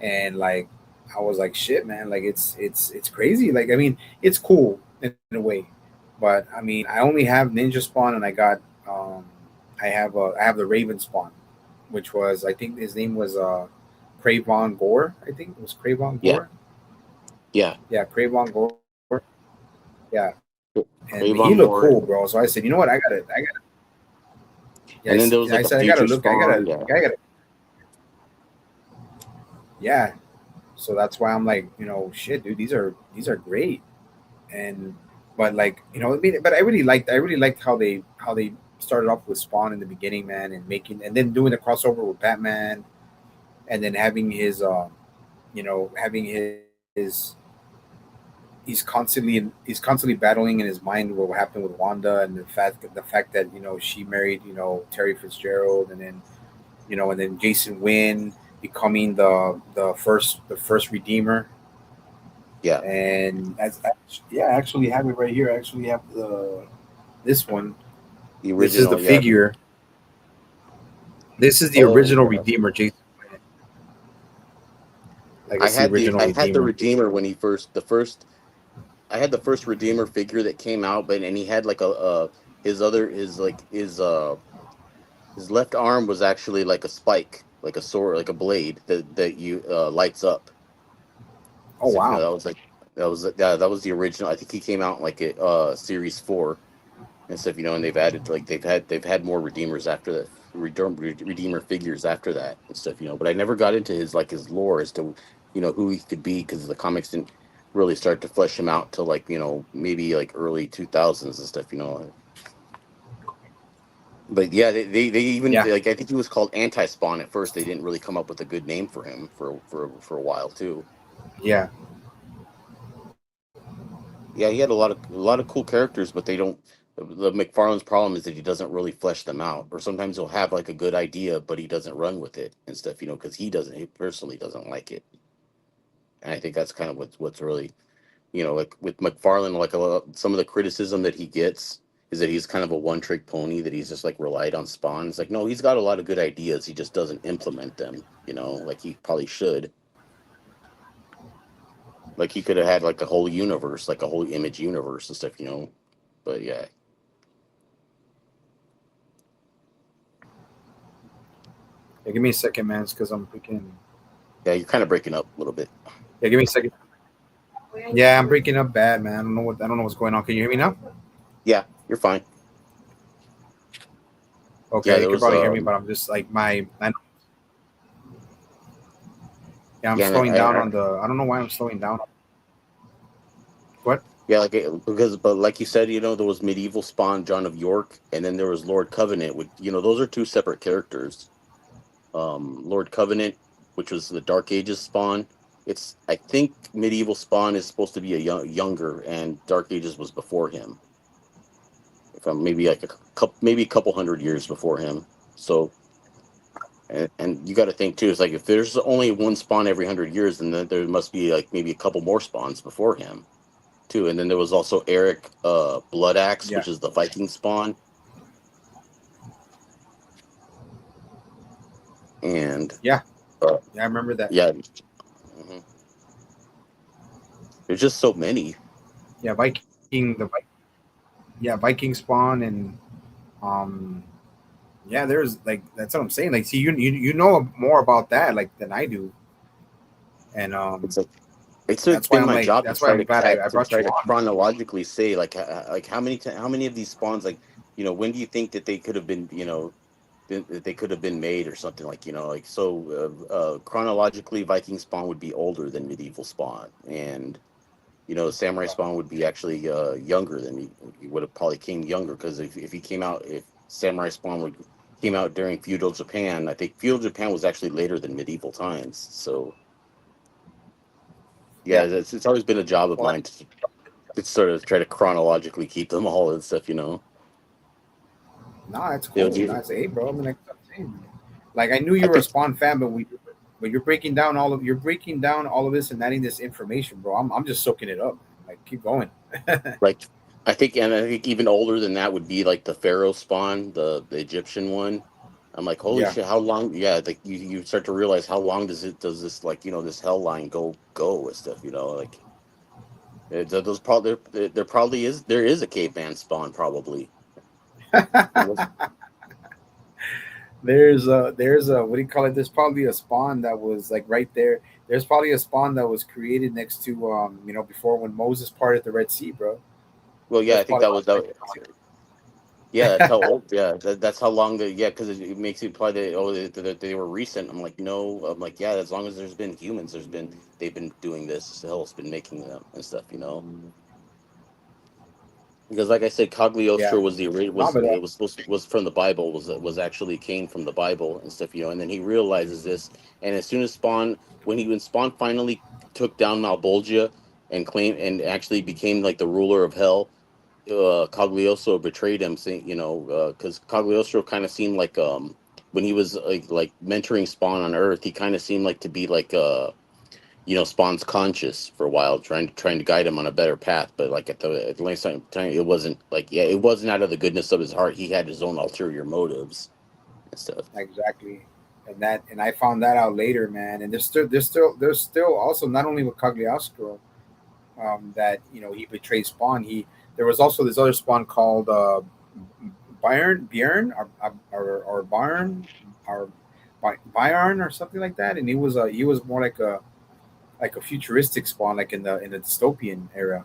and like I was like shit, man, like it's crazy. Like I mean, it's cool in a way, but I mean, I only have ninja spawn, and um, I have the Raven Spawn, which was, I think his name was Cravon Gore. I think it was Cravon Yeah, Gore. yeah. Yeah, Cravon Gore. Yeah, and he looked Cravon cool, Gore, bro. So I said, you know what, I gotta. Yeah, and then there I was like said a I gotta future look. Spawn. Yeah, I gotta. Yeah. So that's why I'm like, shit, dude, these are great. And but like, I mean, but I really liked how they started off with Spawn in the beginning, man, and making and then doing the crossover with Batman, and then having his having his he's constantly battling in his mind what happened with Wanda, and the fact that she married Terry Fitzgerald, and then Jason Wynn becoming the first Redeemer. yeah. And yeah, I actually have it right here. I actually have this one. The This is the original. Yeah. figure. This is the Oh original yeah. Redeemer, Jason. Like it's the original I had the Redeemer. Redeemer when he first the first I had the first Redeemer figure that came out, but and he had like a his other his left arm was actually like a spike, like a sword, like a blade that you lights up. Oh So if you know wow. that was the original. I think he came out like a series 4 and stuff, and they've added like they've had more Redeemers after that, Redeemer figures after that and stuff, But I never got into his lore as to who he could be because the comics didn't really start to flesh him out till like maybe like early 2000s and stuff. But yeah, they even Yeah. like I think he was called Anti Spawn at first. They didn't really come up with a good name for him for a while too. Yeah. Yeah, he had a lot of cool characters, but they don't. The McFarlane's problem is that he doesn't really flesh them out, or sometimes he'll have like a good idea, but he doesn't run with it and stuff, because he personally doesn't like it. And I think that's kind of what's really, like with McFarlane, like some of the criticism that he gets is that he's kind of a one trick pony, that he's just like relied on Spawn. It's like no, he's got a lot of good ideas, he just doesn't implement them, like he probably should. Like he could have had like a whole universe, like a whole image universe and stuff. But yeah. Yeah. Give me a second, man. It's because I'm freaking. Yeah, you're kind of breaking up a little bit. Yeah. Give me a second. Yeah, I'm breaking up bad, man. I don't know what's going on. Can you hear me now? Yeah, you're fine. Yeah, Okay, you there can was probably hear me, but I'm just like yeah, I'm yeah, and slowing down on the. I don't know why I'm slowing down. What? yeah, like because but like you said, there was medieval Spawn, John of York, and then there was Lord Covenant. Which those are two separate characters. Lord Covenant, which was the Dark Ages Spawn. I think medieval Spawn is supposed to be a younger, and Dark Ages was before him. If I'm maybe like maybe a couple hundred years before him. So and you got to think too. It's like if there's only one Spawn every 100 years, then there must be like maybe a couple more Spawns before him too. And then there was also Eric Bloodaxe, Yeah. which is the Viking Spawn. And Yeah. uh, Yeah. I remember that. yeah, mhm. There's just so many. Yeah. Yeah, Viking Spawn, and um yeah, there's like that's what I'm saying. Like, see, you know more about that like than I do, and It's like it's that's why been I'm my like job that's why I'm glad I to brought try you to on. chronologically say like how many of these spawns, like when do you think that they could have been that they could have been made or something, like like so chronologically Viking Spawn would be older than medieval Spawn, and Samurai Spawn would be actually younger than he would have probably came younger, because if he came out, if Samurai Spawn would came out during feudal Japan, I think feudal Japan was actually later than medieval times. So yeah, Yeah. it's always been a job of Well, mine to sort of try to chronologically keep them all and stuff. nah, it's They cool. would Nah, use it's hey, bro. I mean, like I'm saying, like I knew I you were a think Spawn fan, but you're breaking down all of this and adding this information, bro. I'm just soaking it up. Like, keep going. like I think even older than that would be like the Pharaoh Spawn, the Egyptian one. I'm like, holy Yeah. shit, how long? Yeah, like you start to realize how long does this, like this hell line go and stuff. Like those probably there is a caveman spawn probably. There was- there's a what do you call it? There's probably a spawn that was like right there. There's probably a spawn that was created next to before when Moses parted the Red Sea, bro. Well, yeah, There's I think probably that was that. Yeah, that's how old. Yeah, that's how long. Yeah, because it makes you imply that they were recent. I'm like, no. I'm like, yeah. As long as there's been humans, they've been doing this. Hell's been making them and stuff. Because like I said, yeah. Cagliostro was the No, was but it was supposed to, was from the Bible, was actually came from the Bible and stuff. And then he realizes this, and as soon as when Spawn finally took down Malbolgia and claimed and actually became like the ruler of hell, Cagliostro betrayed him, saying, because Cagliostro kind of seemed like when he was like mentoring Spawn on Earth, he kind of seemed like to be like Spawn's conscious for a while, trying to guide him on a better path. But like at the last time, it wasn't like, yeah, it wasn't out of the goodness of his heart. He had his own ulterior motives and stuff. exactly. And I found that out later, man. And there's still also not only with Cagliostro, that he betrayed Spawn. There was also this other Spawn called Bjorn or Barn or Bjorn or something like that, and he was more like a futuristic Spawn, like in the dystopian era.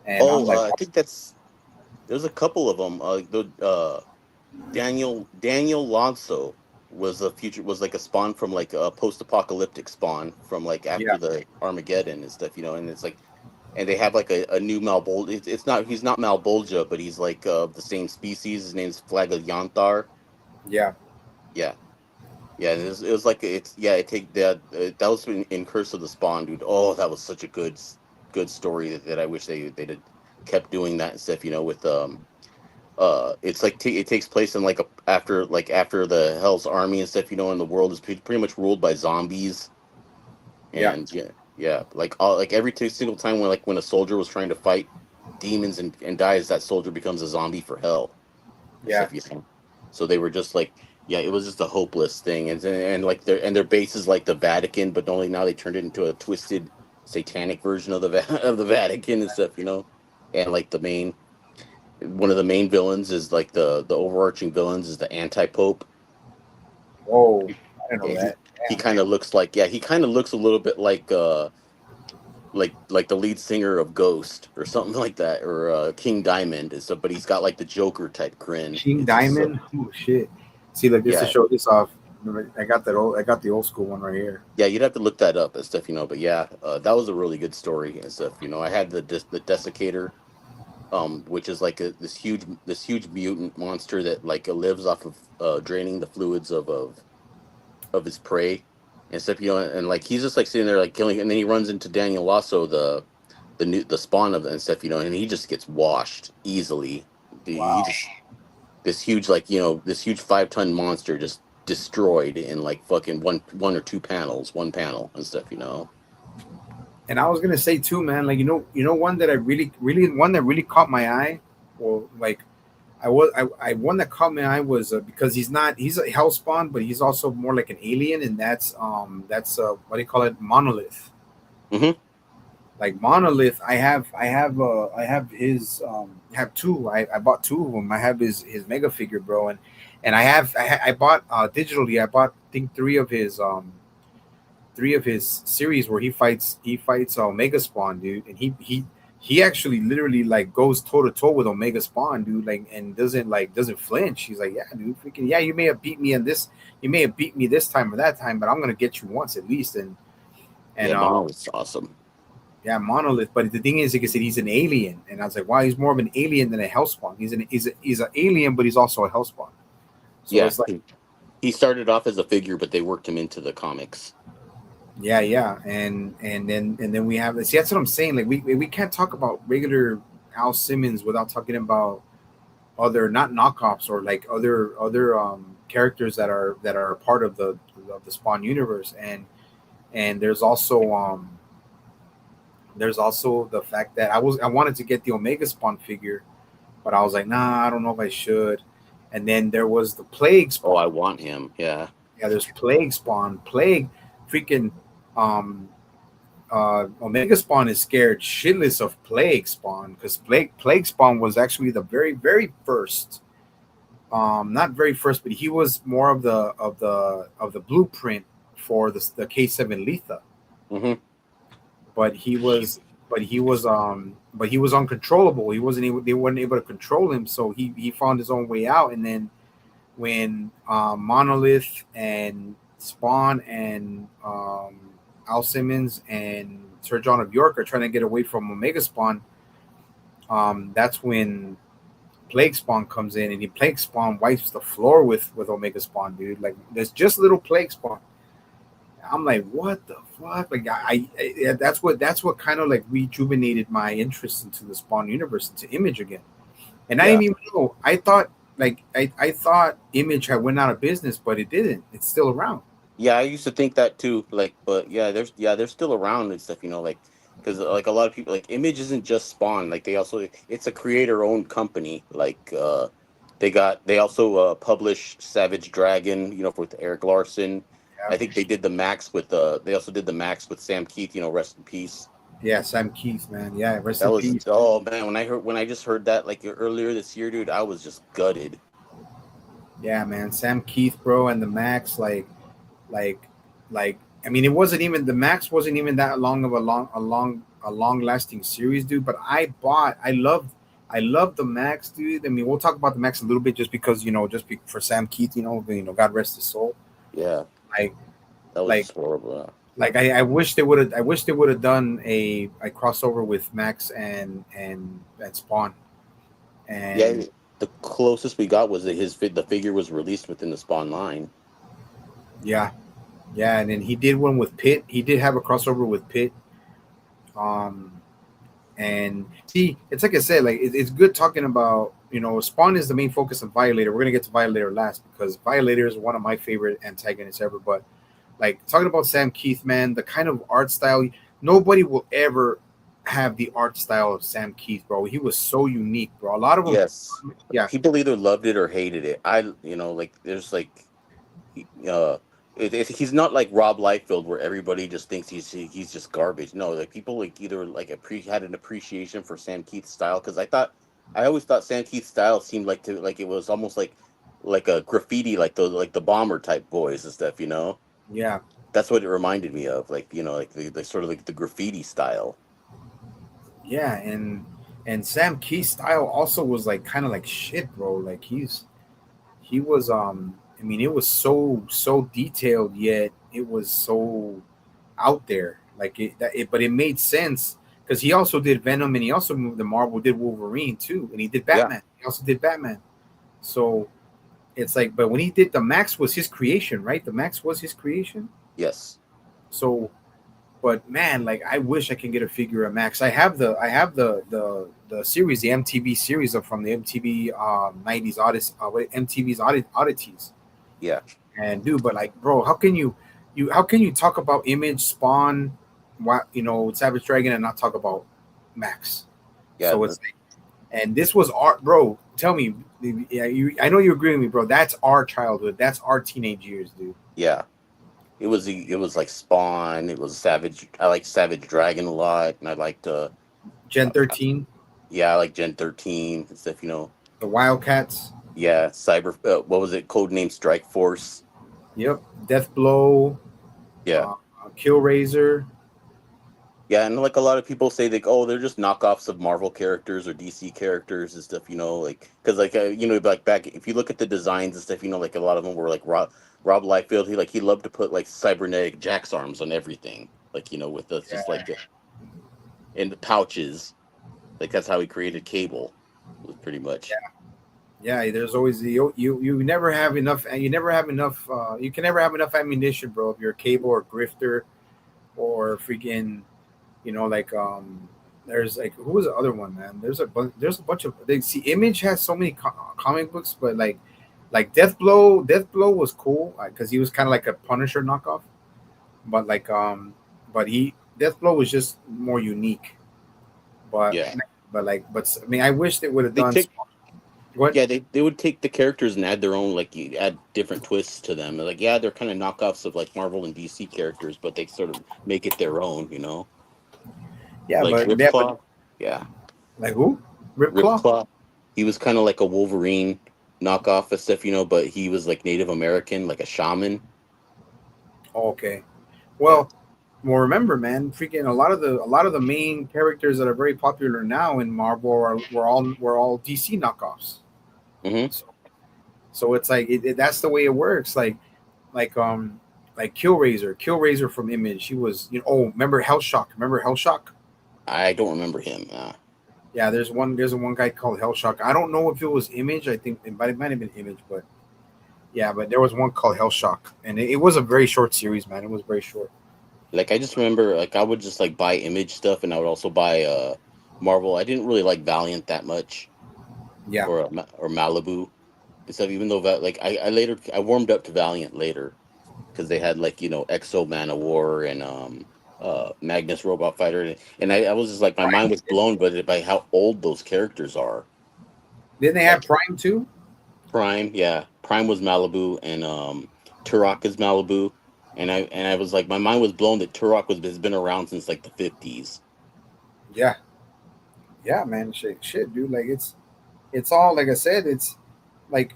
And I'm Oh, like, I think there's a couple of them. Daniel Lonso was like a Spawn from like a post-apocalyptic Spawn from like yeah, after the Armageddon and stuff. And it's like, and they have like a new Malbolgia. It's not he's not Malbolgia, but he's like the same species. His name's Flagellanther. yeah, Yeah, yeah. And it was like it's yeah. It take that was in Curse of the Spawn, dude. Oh, that was such a good story that I wish they did kept doing that and stuff. With it's like it takes place in like after the Hell's Army and stuff. And the world is pretty much ruled by zombies. yeah, And yeah, yeah, like every single time when a soldier was trying to fight demons and dies, that soldier becomes a zombie for hell and yeah. stuff. So they were just like, yeah, it was just a hopeless thing. And like their base is like the Vatican, but only now they turned it into a twisted satanic version of the of the Vatican and stuff. And like one of the main villains is like the overarching villains is the anti-pope. Whoa, I didn't know Yeah, that. he Damn. kind of looks like, yeah, he kind of looks a little bit like the lead singer of Ghost or something like that, or King Diamond. So, but he's got like the Joker type grin. King It's just so, Diamond. Oh shit. See, like just to yeah, show this off. I got the old school one right here. yeah. You'd have to look that up and stuff. But yeah, that was a really good story and stuff. I had the Desiccator, which is like this huge mutant monster that like lives off of draining the fluids of his prey and stuff. And like he's just like sitting there like killing, and then he runs into Daniel Lasso, the spawn of it and stuff. And he just gets washed easily. He Wow. just this huge 5-ton monster just destroyed in like fucking one or two panels, one panel and stuff. And I was gonna say too, man. Like one that I really one that really caught my eye. Well, like I one that caught my eye was because he's a hellspawn, but he's also more like an alien, and that's what do you call it, monolith. Hmm. Like monolith, I have his have two. I bought two of them. I have his mega figure, bro, and I bought digitally. I bought I think three of his series where he fights Omega Spawn, dude, and he actually literally like goes toe to toe with Omega Spawn, dude, like and doesn't flinch. He's like, yeah, dude, freaking yeah, you may have beat me in this, you may have beat me this time or that time, but I'm gonna get you once at least, and Yeah, Mono was awesome. yeah, Monolith. But the thing is, like I said, he's an alien, and I was like, wow, he's more of an alien than a Hellspawn. He's an alien, but he's also a Hellspawn. So Yeah, it's like, he started off as a figure, but they worked him into the comics. yeah, yeah, and then we have, see, that's what I'm saying. Like we can't talk about regular Al Simmons without talking about other, not knockoffs, or like other characters that are a part of the Spawn universe. And there's also the fact that I wanted to get the Omega Spawn figure, but I was like, nah, I don't know if I should. And then there was the Plague Oh, I Spawn. want him. Yeah. Yeah, there's Plague Spawn. Plague, freaking, um, Omega Spawn is scared shitless of Plague Spawn, because Plague Spawn was actually the very very first not very first, but he was more of the blueprint for the K7 Letha. Hmm. But he was uncontrollable. He wasn't able, they weren't able to control him, so he found his own way out. And then when Monolith and Spawn and Al Simmons and Sir John of York are trying to get away from Omega Spawn, that's when Plague Spawn comes in, and he Plague Spawn wipes the floor with Omega Spawn, dude. Like there's just little Plague Spawn. I'm like, what the fuck? Like that's what kind of like rejuvenated my interest into the Spawn universe, into Image again. And I Yeah. didn't even know. I thought I thought Image had went out of business, but it didn't. It's still around. Yeah, I used to think that too. Like, but they're still around and stuff. Like, because like a lot of people, like Image isn't just Spawn. Like they also, it's a creator owned company. Like, they also publish Savage Dragon. With Eric Larson. Yeah, I think they also did the Max with Sam Keith. Rest in peace. yeah. Sam Keith, man. Yeah, rest That in was, peace. oh man, when I just heard that like earlier this year, dude, I was just gutted. Yeah, man. Sam Keith, bro, and the Max, like, like. I mean, it wasn't even the Max wasn't even that long of a long lasting series, dude. But I loved the Max, dude. I mean, we'll talk about the Max a little bit just because for Sam Keith, God rest his soul. Yeah, Like, that was like just horrible. I wish they would have done a crossover with Max and Spawn. Yeah, And the closest we got was that the figure was released within the Spawn line. yeah, yeah, and then he did one with Pitt. He did have a crossover with Pitt. Um, and see, it's like I said, like it's good talking about Spawn is the main focus of Violator. We're gonna get to Violator last because Violator is one of my favorite antagonists ever. But like talking about Sam Keith, man, the kind of art style, nobody will ever have the art style of Sam Keith, bro. He was so unique, bro. A lot of them, Yes, yeah, people either loved it or hated it. Like there's like, he- uh, he's not like Rob Liefeld where everybody just thinks he's just garbage. No, like people like either like had an appreciation for Sam Keith's style because I always thought Sam Keith's style seemed like it was almost like a graffiti like the bomber type boys and stuff. yeah, That's what it reminded me of, like like the sort of like the graffiti style. yeah, and Sam Keith's style also was like kind of like shit, bro. Like he was I mean, it was so detailed, yet it was so out there. Like but it made sense because he also did Venom, and he also moved the Marvel did Wolverine too, and he did Yeah. Batman. He also did Batman. So it's like, but when he did the Max was his creation, right? The Max was his creation. Yes. So, but man, like I wish I can get a figure of Max. I have the series, the MTV series of from the MTV '90s MTV's oddities. Yeah. And dude, but like, bro, how can you talk about Image, Spawn, what Savage Dragon, and not talk about Max? Yeah. So it's like, and this was our bro. Tell me, yeah, I know you agree with me, bro. That's our childhood. That's our teenage years, dude. Yeah. It was like Spawn. It was Savage. I like Savage Dragon a lot, and I liked Gen uh 13, yeah, I like Gen 13 and stuff. the Wildcats. Yeah, Cyber. What was it? Codename Strike Force. Yep, Death Blow, Yeah. uh, Killraiser. Yeah, and like a lot of people say, like, oh, they're just knockoffs of Marvel characters or DC characters and stuff. Like because like like back if you look at the designs and stuff, like a lot of them were like Rob Liefeld. He loved to put like cybernetic Jax arms on everything, like with the just Yeah, like in the pouches. Like that's how he created Cable, was pretty much. yeah. There's always you never have enough. You never have enough. You can never have enough ammunition, bro. If you're a Cable or Grifter or freaking like there's like who was the other one, man? There's a bunch of they see Image has so many comic books, but like Death Blow was cool because he was kind of like a Punisher knockoff, but but he Death Blow was just more unique. But Yeah, but I mean, I wish they would have they done. take What? yeah they would take the characters and add their own, like you add different twists to them. Like yeah, they're kind of knockoffs of like Marvel and DC characters, but they sort of make it their own. Yeah, Like but yeah, but Ripclaw. Yeah, like who? Ripclaw? Ripclaw. He was kind of like a Wolverine. knockoff and stuff, but he was like Native American, like a shaman. Okay. Yeah. Well, well, remember, man, freaking a lot of the main characters that are very popular now in Marvel were all DC knockoffs. Hmm. So, so it's like that's the way it works. Like like Killraiser from Image. He was, oh, remember Hellshock? Remember Hellshock? I don't remember him. Yeah, there's one guy called Hellshock. I don't know if it was Image. I think it might have been Image, but yeah, but there was one called Hellshock, and it was a very short series, man. It was very short. Like I just remember, like I would just like buy Image stuff, and I would also buy Marvel. I didn't really like Valiant that much, Yeah. or Malibu and stuff. Even though that, like I warmed up to Valiant later because they had like Exo Man of War and Magnus Robot Fighter, and I was just like my mind was blown by how old those characters are. Didn't they have Like Prime too? Prime, yeah, Prime was Malibu, and Turok is Malibu, and I was like my mind was blown that Turok has been around since like the 50s. Yeah, yeah, man. Shit, dude. Like it's all like I said. It's like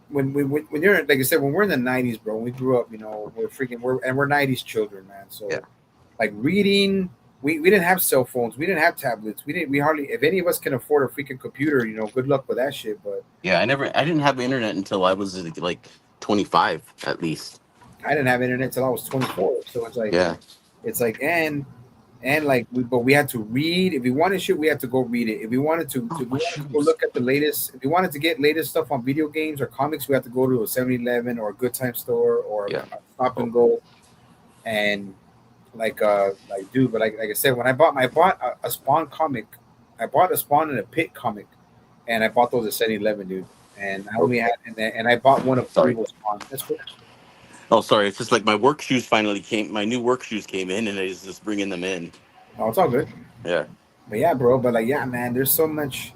when you're like I said, when we're in the '90s, bro. When we grew up, we're '90s children, man. Yeah. So like reading, we didn't have cell phones, we didn't have tablets, we hardly, if any of us can afford a freaking computer, good luck with that shit. But I didn't have internet until I was like 25 at least. I didn't have internet till I was 24. So Yeah. it's like and like but we had to read. If we wanted shit, we had to go read it. If we wanted Oh, we my wanted to go shoes. look at the latest, if we wanted to get latest stuff on video games or comics, we had to go to a 7-Eleven or a Good Time store or Yeah. a Stop Oh, and Go. And like dude, but like I said, when I bought a Spawn comic. I bought a Spawn and a Pit comic, and I bought those at 7-Eleven, dude. And I oh, only had and I bought one of sorry. Evil Spawn. That's cool. Oh, sorry. It's just like my work shoes finally came. My new work shoes came in, and I was just bringing them in. Oh, it's all good. Yeah. But yeah, bro. But like, yeah, man. There's so much.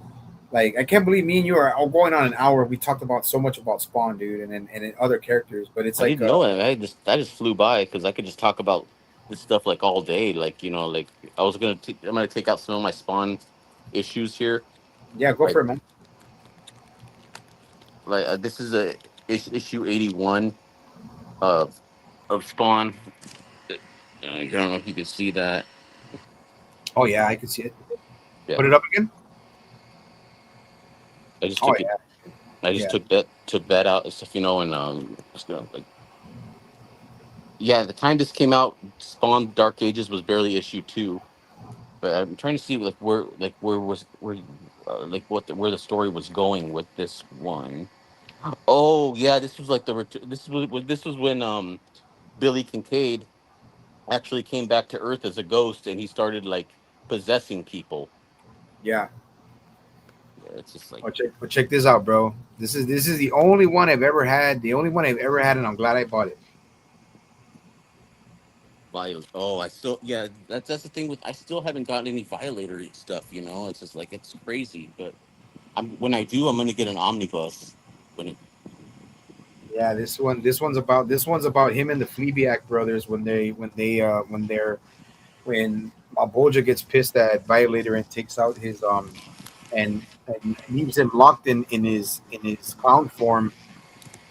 Like, I can't believe me and you are all going on an hour. We talked about so much about Spawn, dude, and then other characters. But it's I like, didn't know it. I just flew by because I could just talk about this stuff like all day. Like like I'm gonna take out some of my Spawn issues here. yeah, go Like for it, man. this is issue 81 of Spawn. I don't know if you can see that. Oh yeah, I can see it. Yeah. Put it up again. I just Oh took it. yeah, I just yeah, took that out and stuff. Just like yeah. The time this came out, Spawn Dark Ages was barely issue 2. But I'm trying to see like where the story was going with this one. Oh yeah, this was like this was when Billy Kincaid actually came back to Earth as a ghost, and he started like possessing people. yeah. Yeah, it's just like Check this out, bro. This is the only one I've ever had. The only one I've ever had, and I'm glad I bought it. violent. Oh, I still yeah. That's the thing with I still haven't gotten any Violator stuff. It's just like it's crazy. But when I do, I'm gonna get an omnibus. When it, Yeah, this one's about him and the Fleabag brothers when Malbolgia gets pissed at Violator and takes out his and leaves him locked in his clown form,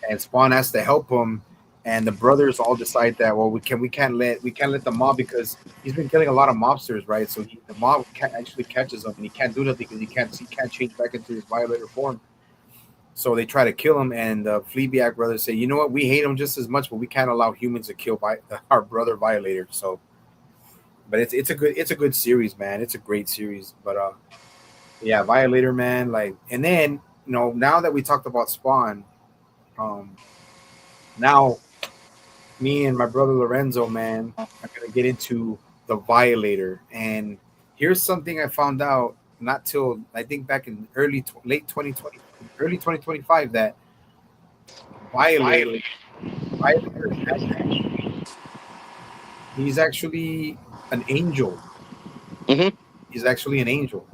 and Spawn has to help him, and the brothers all decide that, well, we can't let the mob, because he's been killing a lot of mobsters, right? So the mob actually catches him, and he can't do nothing because he can't change back into his Violator form. So they try to kill him, and the Fleabag brothers say, you know what, we hate him just as much, but we can't allow humans to kill our brother Violator. So, but it's a good series, man. It's a great series. But yeah, Violator, man. Like, and then now that we talked about Spawn, um, now me and my brother Lorenzo, man, are gonna get into the Violator. And here's something I found out not till I think back in late 2020, early 2025, that Violator Violator is he's actually an angel. hmm He's actually an angel.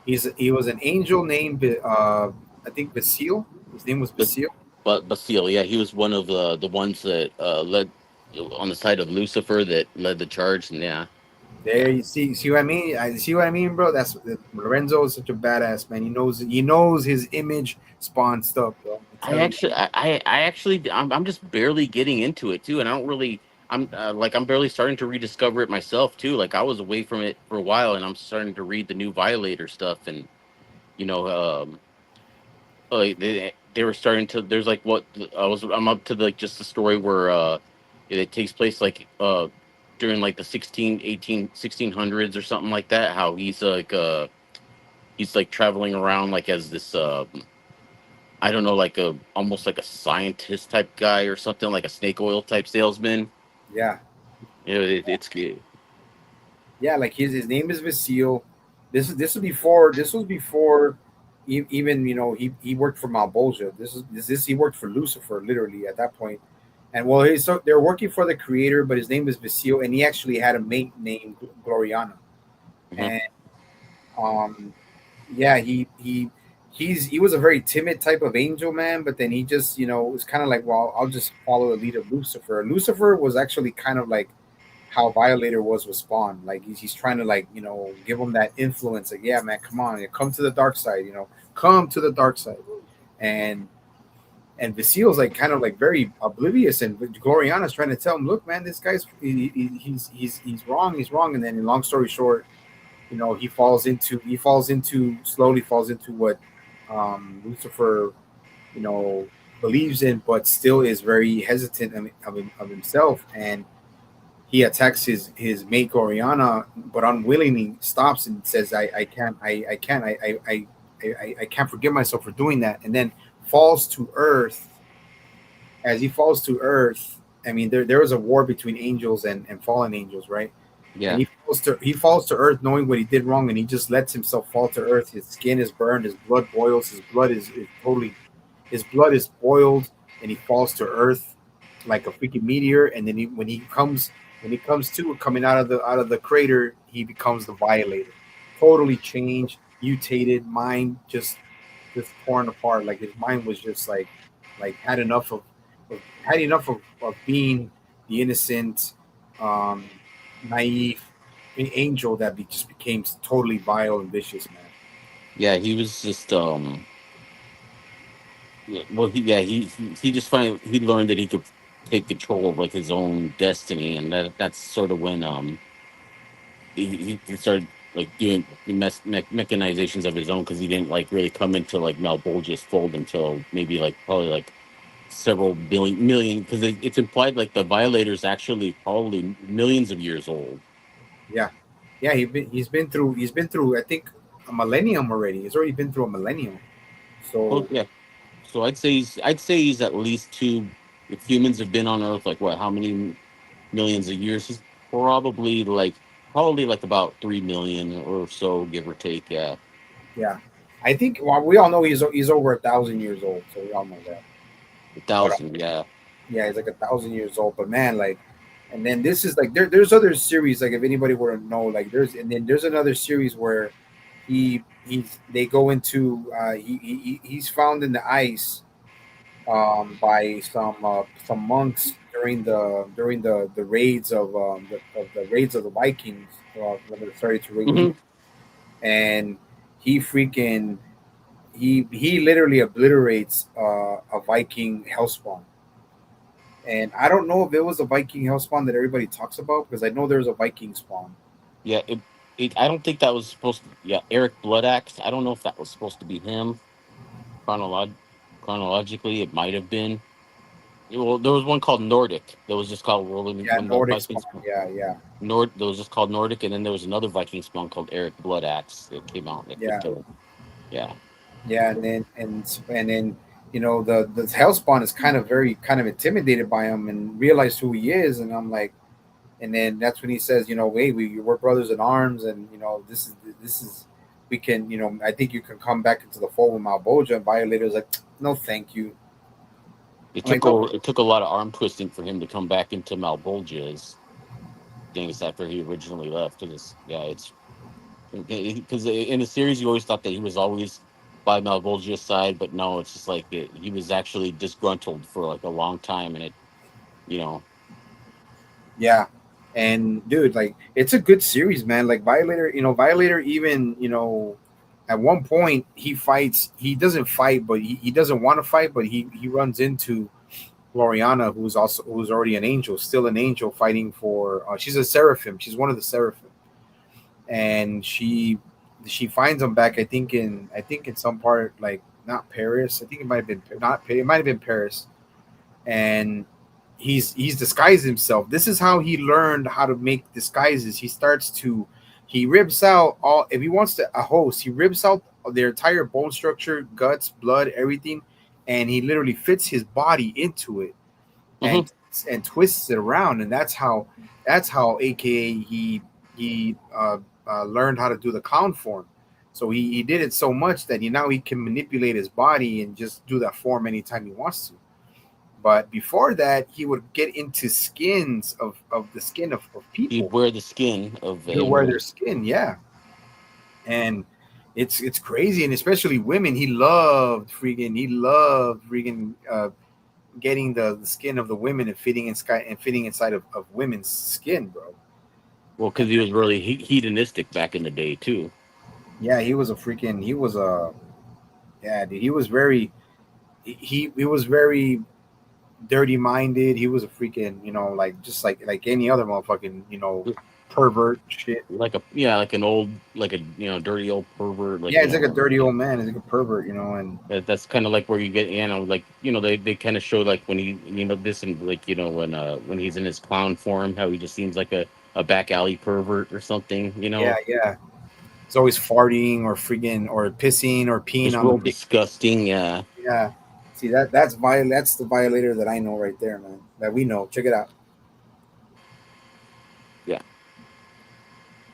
He was an angel named I think Basile. His name was but Basile. but still, yeah, he was one of the ones that led on the side of Lucifer that led the charge. And yeah, There you see what I mean. I see what I mean, bro. That's Lorenzo is such a badass man. He knows his image spawn stuff, bro. I'm I telling you. actually, I actually, I'm just barely getting into it too, and I don't really, I'm barely starting to rediscover it myself too. Like I was away from it for a while, and I'm starting to read the new Violator stuff, and you know, they were starting to. There's like what I'm up to, like just the story where it takes place like during like the 1600s or something like that. How he's like traveling around like as this I don't know, like a almost like a scientist type guy or something, like a snake oil type salesman. Yeah, You know, it's good. yeah. Like his name is Vasil. This was before even he worked for Malbolgia. This he worked for Lucifer literally at that point. And well, they're working for the creator, but his name is Vasil, and he actually had a mate named Gloriana. Mhm. And um, yeah, he was a very timid type of angel man, but then he just was kind of like, well, I'll just follow the lead of Lucifer. Lucifer was actually kind of like how Violator was with Spawn. Like he's trying to like give him that influence. Like, yeah, man, come on, come to the dark side. Come to the dark side. And Vasil's like kind of like very oblivious, and Gloriana's trying to tell him, look, man, this guy's he's wrong, he's wrong. And then, in long story short, he slowly falls into what Lucifer you know believes in, but still is very hesitant of himself, and he attacks his mate Gloriana, but unwillingly stops and says, I can't forgive myself for doing that," and then falls to earth. As he falls to earth, I mean, there was a war between angels and fallen angels, right? And Yeah. he falls to earth knowing what he did wrong, and he just lets himself fall to earth. His skin is burned, his blood boils, his blood is boiled, and he falls to earth like a freaking meteor. And then when he comes to coming out of the crater, he becomes the Violator, totally changed, mutated mind, just torn apart. Like his mind was just like had enough of being the innocent, um, naive angel that just became totally vile and vicious, man. Yeah, he was just well, he just finally he learned that he could take control of like his own destiny, and that's sort of when he started like doing mechanizations of his own, because he didn't like really come into like Malbolgia's fold until maybe like probably like several billion million, because it's implied like the Violator is actually probably millions of years old. Yeah, yeah. He's been through I think a millennium already. He's already been through a millennium. Oh So yeah. So I'd say he's at least two. If humans have been on Earth like what, how many millions of years? He's probably like about 3 million or so, give or take. Yeah, yeah, I think, well, we all know he's over 1,000 years old. So we all know that. a But thousand. Yeah. yeah, he's like 1,000 years old. But man, like, and then this is like there's other series, like, if anybody were to know, like, there's another series where they go into he's found in the ice by some monks during the raids of the raids of the Vikings, when they started to raid the, Hmm. and he freaking he literally obliterates a Viking hellspawn. And I don't know if it was a Viking hellspawn that everybody talks about, because I know there's a Viking spawn. Yeah. I don't think that was supposed to. Yeah, Eric Bloodaxe. I don't know if that was supposed to be him. Chronolog- Chronologically, it might have been. Well, there was one called Nordic. That was just called Yeah, when the Nordic Vikings. spawn. Yeah, yeah, That was just called Nordic, and then there was another Viking spawn called Eric Bloodaxe that came out that could yeah, kill him. Yeah. yeah. And then the hellspawn is kind of intimidated by him and realize who he is. And I'm like, and then that's when he says, wait, we're brothers in arms, and this is we can, I think you can come back into the fold with Malbolgia. And Violator's like, no, thank you. I'm like, no, It took a lot of arm twisting for him to come back into Malbolgia's things after he originally left. Because yeah, it's because in the series you always thought that he was always by Malbolgia's side, but no, it's just like he was actually disgruntled for like a long time, and it you know yeah. And dude, like it's a good series, man. Like Violator, Violator even, at one point he fights. He doesn't fight, but he doesn't want to fight, but he runs into Gloriana, who's already an angel, still an angel fighting for. She's a seraphim. She's one of the seraphim, and she finds him back. I think in some part, like not Paris. I think it might have been not. It might have been Paris, and he's disguised himself. This is how he learned how to make disguises. He rips out all. If he wants to a host, he rips out their entire bone structure, guts, blood, everything, and he literally fits his body into it Hmm. and and twists it around. And that's how AKA he learned how to do the clown form. So he did it so much that he can manipulate his body and just do that form anytime he wants to. But before that, he would get into skins of the skin of He'd people. wear the skin of He would wear their animals. skin, yeah. And it's crazy, and especially women. He loved freaking getting the skin of the women and fitting inside of women's skin, bro. Well, And because he was really hedonistic back in the day too. yeah, he was a yeah, dude. He was very dirty minded. He was a freaking, like just like any other motherfucking, pervert shit. Like an old, like a dirty old pervert, like Yeah, he's like a dirty old man. He's like a pervert, and that's kind of like where you get, like they kind of show like when he, this, and like when he's in his clown form, how he just seems like a back alley pervert or something. yeah, yeah. He's always farting or freaking or pissing or peeing Just on the real pig. disgusting. Yeah, Yeah. See that's the violator that I know right there, man. That we know. Check it out. yeah.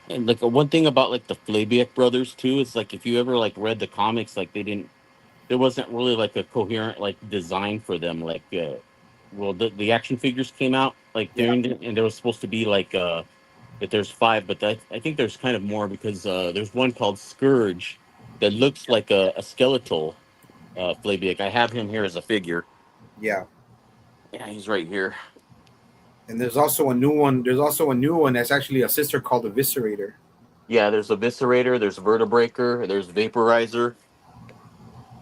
And like one thing about like the Flabiak brothers too is like if you ever like read the comics, like there wasn't really like a coherent like design for them. Like, well, the action figures came out like Yeah, and there was supposed to be like that there's five, but I think there's kind of more because there's one called Scourge that looks like a skeletal Flabiak. I have him here as a figure. yeah. Yeah, he's right here. And there's also a new one. There's also a new one that's actually a sister called Eviscerator Yeah, there's Eviscerator, there's Vertebraker, there's Vaporizer.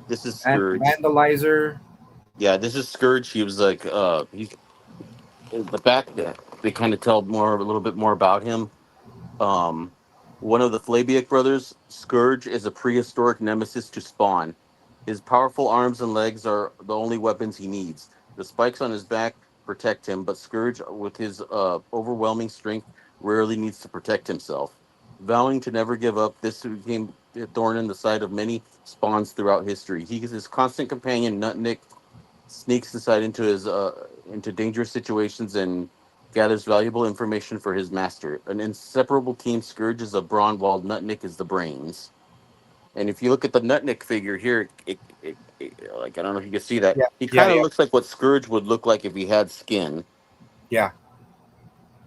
This is and Scourge. Vandalizer. Yeah, this is Scourge. He was like he's in the back. They kind of tell a little bit more about him. Um, One of the Flabiac brothers, Scourge, is a prehistoric nemesis to Spawn. His powerful arms and legs are the only weapons he needs. The spikes on his back protect him, but Scourge, with his overwhelming strength, rarely needs to protect himself. Vowing to never give up, this became a thorn in the side of many Spawns throughout history. He is his constant companion, Nutnik, sneaks inside into dangerous situations and gathers valuable information for his master. An inseparable team, Scourge is a brawn, while Nutnik is the brains. And if you look at the Nutnik figure here, like I don't know if you can see that, Yeah, he yeah, kind of yeah, looks like what Scourge would look like if he had skin, yeah,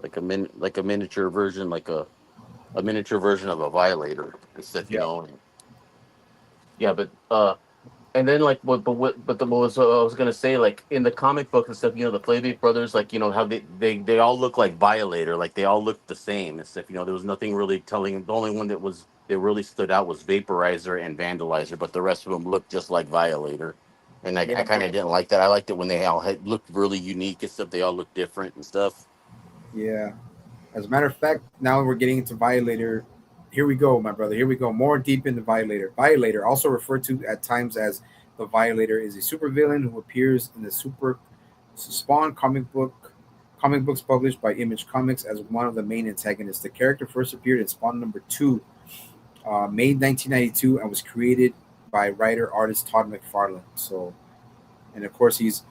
like a miniature version, a miniature version of a Violator. Except yeah, yeah, but. And then, like, what was I was gonna say, like in the comic book and stuff, the Flavic brothers, like how they all look like Violator, like they all looked the same and stuff. There was nothing really telling. The only one that really stood out was Vaporizer and Vandalizer, but the rest of them looked just like Violator, and I yeah, kind of didn't like that. I liked it when they all looked really unique and stuff. They all looked different and stuff. yeah. As a matter of fact, now we're getting into Violator. Here we go, my brother. Here we go. More deep into Violator. Violator, also referred to at times as the Violator, is a supervillain who appears in the Super Spawn comic books published by Image Comics as one of the main antagonists. The character first appeared in Spawn number 2, May 1992, and was created by writer artist Todd McFarlane. So, and of course, he's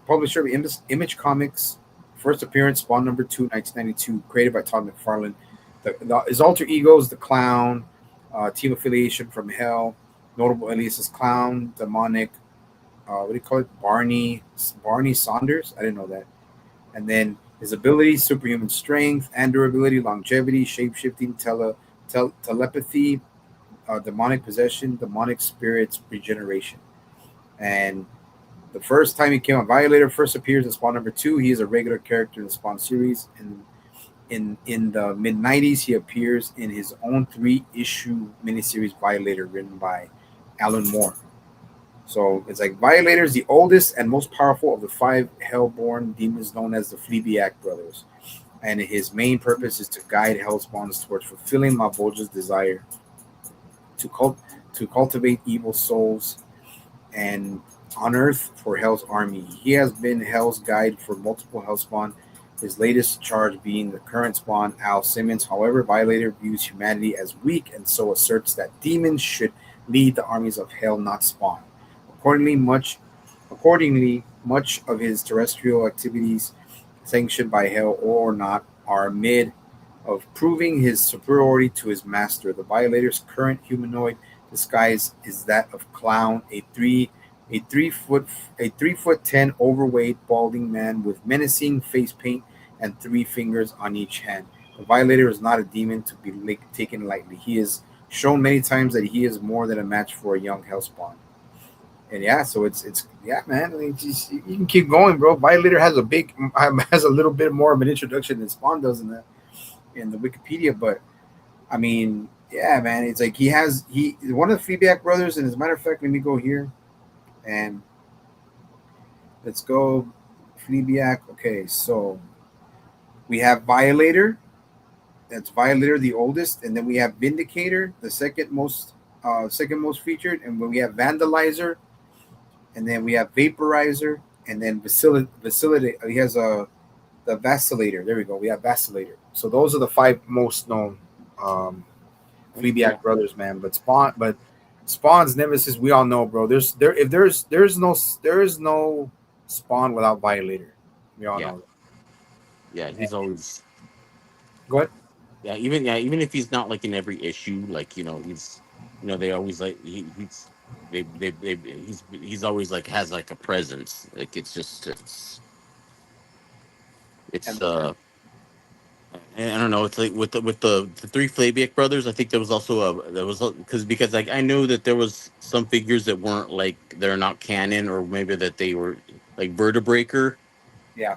publisher of Image Comics. First appearance, Spawn number 2, 1992, created by Todd McFarlane. His alter egos, the Clown, team affiliation from Hell, notable aliases Clown, Demonic, what do you call it? Barney Saunders. I didn't know that. And then his abilities: superhuman strength and durability, longevity, shapeshifting, telepathy, demonic possession, demonic spirits, regeneration. And the first time he came on Violator first appears in Spawn number 2. He is a regular character in the Spawn series. And In the mid '90s, he appears in his own three-issue miniseries Violator, written by Alan Moore. So it's like Violator is the oldest and most powerful of the five Hellborn demons known as the Fleabag brothers, and his main purpose is to guide Hellspawns towards fulfilling Maboj's desire to to cultivate evil souls and on Earth for Hell's army. He has been Hell's guide for multiple Hellspawn, his latest charge being the current spawn, Al Simmons. However, Violator views humanity as weak and so asserts that demons should lead the armies of Hell, not Spawn. Accordingly, much much of his terrestrial activities, sanctioned by Hell or not, are amid of proving his superiority to his master. The Violator's current humanoid disguise is that of clown, a 3 foot 3 foot 10 overweight balding man with menacing face paint and three fingers on each hand. The Violator is not a demon to be taken lightly. He has shown many times that he is more than a match for a young Hellspawn. And yeah, so it's yeah, man. I mean, you can keep going, bro. Violator has a big has a little bit more of an introduction than Spawn does in the Wikipedia, but I mean, yeah, man. It's like he one of the Fleabag brothers, and as a matter of fact, let me go here and let's go Fleabag. Okay, so we have Violator. That's Violator, the oldest, and then we have Vindicator, the second most featured, and we have Vandalizer, and then we have Vaporizer, and then Vacillate. He has a the Vacillator. There we go. We have Vacillator. So those are the five most known um, Yeah, Fleabag brothers, man. But Spawn's nemesis, we all know, bro. There is no Spawn without Violator. We all yeah, know yeah. that. He's always Go ahead. even if he's not like in every issue, like he's they always like he's always like has like a presence. Like it's just it's And I don't know. It's like with the three Flaviak brothers. I think there was also because like I know that there was some figures that weren't like they're not canon, or maybe that they were like Vertebreaker yeah,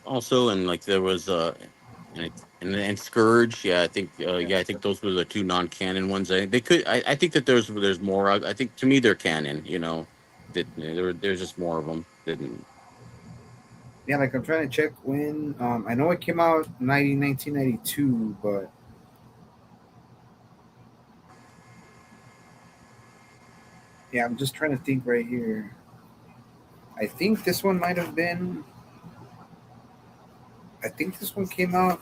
also, and like there was and Scourge. Yeah, I think yeah, I think those were the two non canon ones. They could. I think that there's more. I think to me they're canon. That there's just more of them. Than, yeah. Like I'm trying to check when. I know it came out 1992, but yeah, I'm just trying to think right here. I think this one might have been. I think this one came out.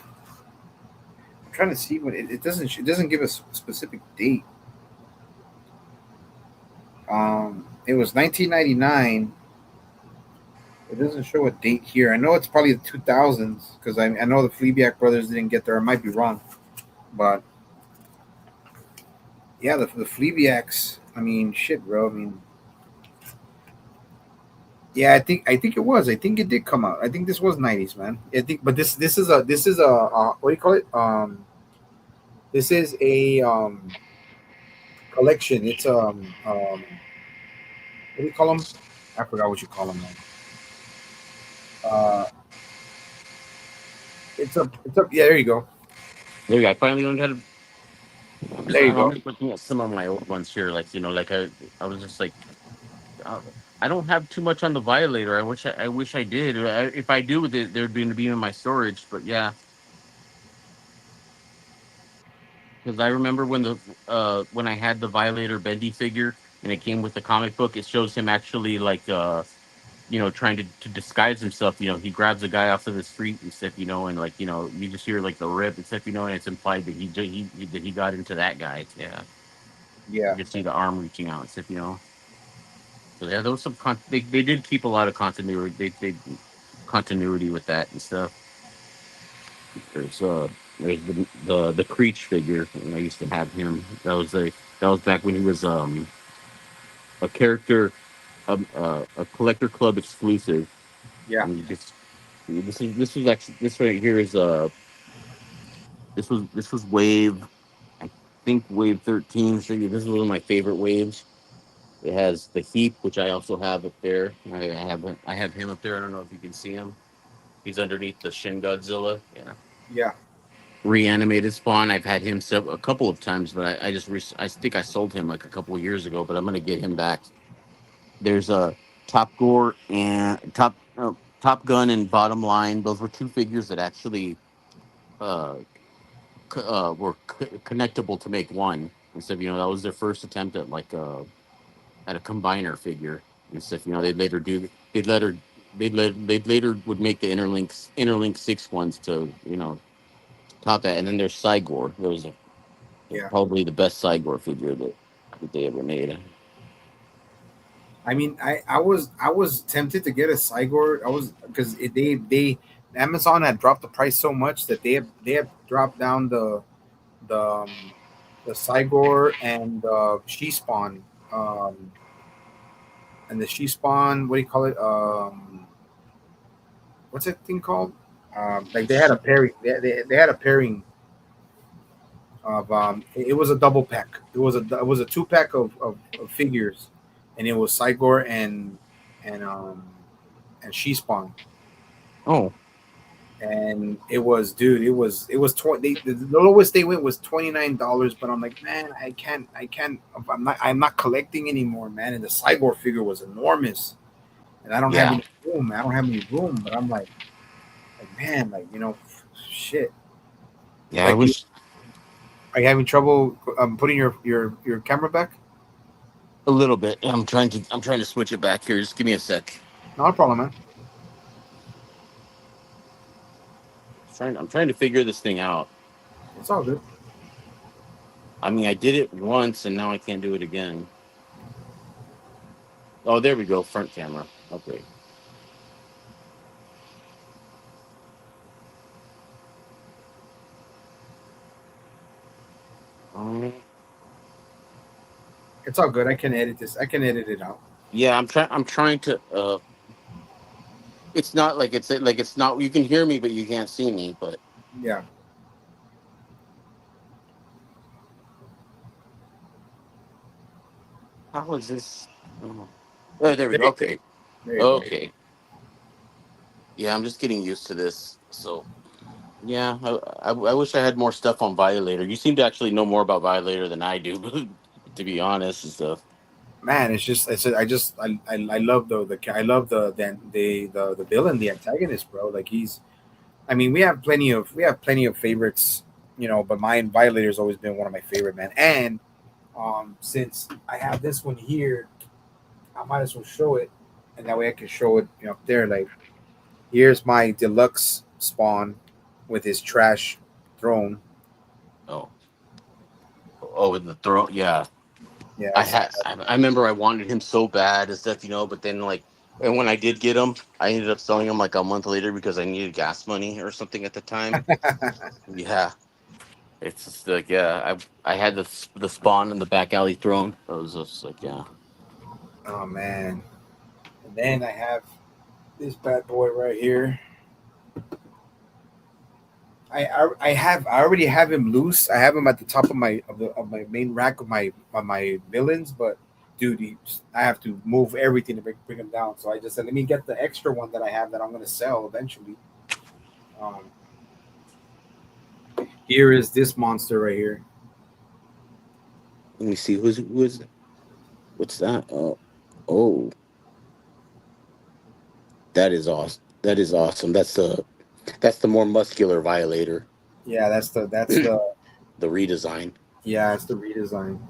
I'm trying to see what it doesn't give us a specific date. It was 1999. It doesn't show a date here. I know it's probably the 2000s because I know the Fleabag brothers didn't get there. I might be wrong, but yeah, the Fleabags. I mean, shit, bro. I mean, yeah, I think it was. I think it did come out. I think this was '90s, man. I think, but this is a what do you call it? This is a collection. It's what do you call them? I forgot what you call them, man. Uh, it's a yeah. There you go. there you go. I finally learned how to. There you I'm go. just looking at some of my old ones here. Like like I was just like uh, I don't have too much on the Violator. I wish I did. If I do, there'd be in my storage. But yeah, because I remember when I had the Violator Bendy figure and it came with the comic book, it shows him actually like trying to disguise himself. He grabs a guy off of the street and stuff. And like you just hear like the rip and stuff. And it's implied that that he got into that guy. Yeah, you Yeah, can see the arm reaching out and stuff. So yeah, there was they did keep a lot of continuity. They continuity with that and stuff. There's there's the Creech figure, and I used to have him. That was back when he was a character, a collector club exclusive, yeah, and you just this was actually this right here is this was wave, I think wave 13. So yeah, this is one of my favorite waves. It has the heap, which I also have up there. I have him up there. I don't know if you can see him. He's underneath the Shin Godzilla. Yeah. Yeah, Reanimated Spawn. I've had him a couple of times, but I think I sold him like a couple of years ago. But I'm gonna get him back. There's a Top Gore and Top Gun and Bottom Line. Those were two figures that actually uh, were connectable to make one. Instead, that was their first attempt at like at a combiner figure. Instead, they'd later do they'd later would make the interlink six ones to top that. And then there's Cygor. There was yeah. probably the best Cygor figure that they ever made. I mean, I was tempted to get a Cygor. I was because they Amazon had dropped the price so much that they have dropped down the the Cygor and She Spawn um and the She Spawn. What do you call it? What's that thing called? Like they had a pairing. They had a pairing of it was a double pack. It was a two pack of figures, and it was Cygor and and She Spawn. Oh, And it was, dude, it was 20. The lowest they went was $29, but I'm like, man, I can't. I'm not collecting anymore, man. And the Cygor figure was enormous, and I don't have yeah, any room. I don't have any room, but I'm like man, like shit. yeah. I Like, wish are you having trouble putting your camera back? a little bit. I'm trying to switch it back here. Just give me a sec. Not a problem, man. I'm trying to figure this thing out. It's all good. I mean, I did it once, and now I can't do it again. Oh, there we go. Front camera. Okay. Um, It's all good. I can edit this. I can edit it out. yeah, I'm trying to. It's not like it's not. You can hear me, but you can't see me. But Yeah. how is this? Oh, oh, there we There go. you, Okay. there you go. Okay. Yeah, I'm just getting used to this. So yeah, I wish I had more stuff on Violator. You seem to actually know more about Violator than I do, to be honest and stuff. Man, it's just I love I love the villain, the antagonist, bro. Like he's I mean, we have plenty of favorites, but mine Violator's always been one of my favorite, man. And since I have this one here, I might as well show it, and that way I can show it, up there. Like, here's my deluxe Spawn with his trash throne. Oh, oh, with the throat. Yeah, Yeah, so I remember I wanted him so bad and stuff, but then like, and when I did get him, I ended up selling him like a month later because I needed gas money or something at the time. Yeah, it's just like I had the Spawn in the back alley throne. I was just like oh man. And then I have this bad boy right here. I already have him loose. I have him at the top of my main rack of my villains, but dude, I have to move everything to bring him down. So I just said, let me get the extra one that I have that I'm gonna sell eventually. Um, Here is this monster right here. let me see who's what's that? Oh, oh, that is awesome. That is awesome. That's the more muscular Violator, Yeah, that's the the redesign. yeah, it's the redesign.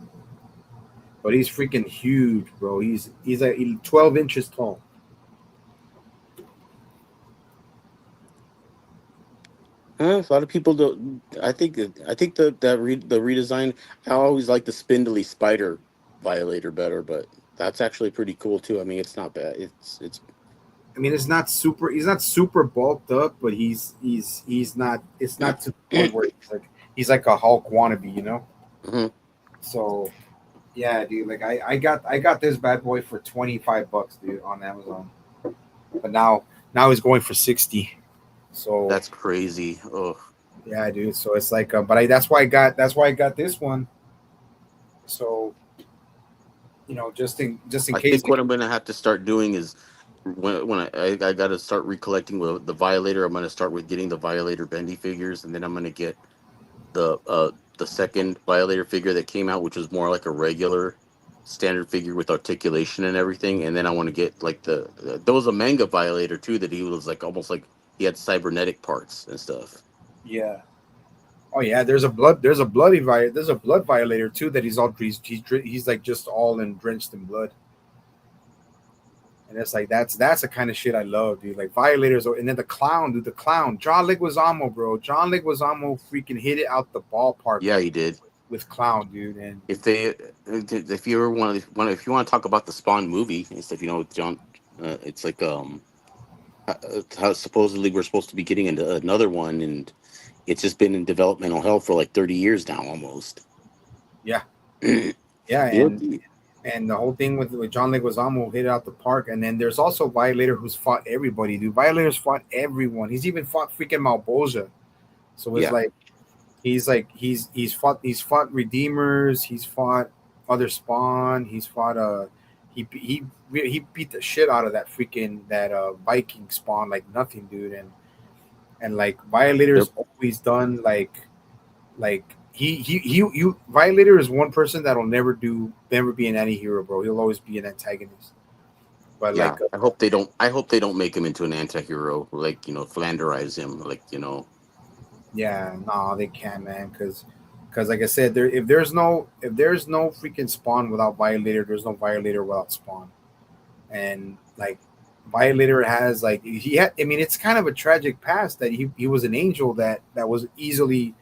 But he's freaking huge, bro. He's 12 inches tall. Huh? A lot of people don't. I think the redesign. I always like the spindly spider Violator better, but that's actually pretty cool too. I mean, it's not bad. It's. I mean, he's not super bulked up, but he's not. It's not to the point where he's like a Hulk wannabe. Mhm. So yeah, dude. Like I got this bad boy for $25, dude, on Amazon. But now he's going for 60. So That's crazy. Oh, yeah, dude. So it's like, but that's why I got this one. So just in I case. think what I'm gonna have to start doing is when I got to start recollecting with the Violator, I'm going to start with getting the Violator Bendy figures, and then I'm going to get the second Violator figure that came out, which was more like a regular standard figure with articulation and everything. And then I want to get like there was a manga Violator too that he was like almost like he had cybernetic parts and stuff. Yeah. Oh yeah, there's a blood violator too that he's like just all in drenched in blood. And it's like that's the kind of shit I love, dude. Like violators, and then the clown, dude. The clown, John Leguizamo, bro. John Leguizamo freaking hit it out the ballpark Yeah, he did. with clown, dude. And If they if you ever if you want to talk about the Spawn movie and stuff, with John, it's like how supposedly we're supposed to be getting into another one, and it's just been in developmental hell for like 30 years now almost. yeah, You yeah, know, and the whole thing with John Leguizamo hit it out the park. And then there's also Violator who's fought everybody, dude. Violator's fought everyone. He's even fought freaking Malboja. So it's yeah, like he's fought Redeemers. He's fought other Spawn. He's fought he beat the shit out of that freaking that Viking Spawn like nothing, dude. And like they're Violator's always done like he Violator is one person that'll never be an anti-hero, bro. He'll always be an antagonist. But yeah. like I hope they don't make him into an anti-hero, like Flanderize him, like yeah, no, they can't, man, because like I said, if there's no freaking Spawn without Violator, there's no Violator without Spawn. And like Violator has like he had, I mean, it's kind of a tragic past that he was an angel that was easily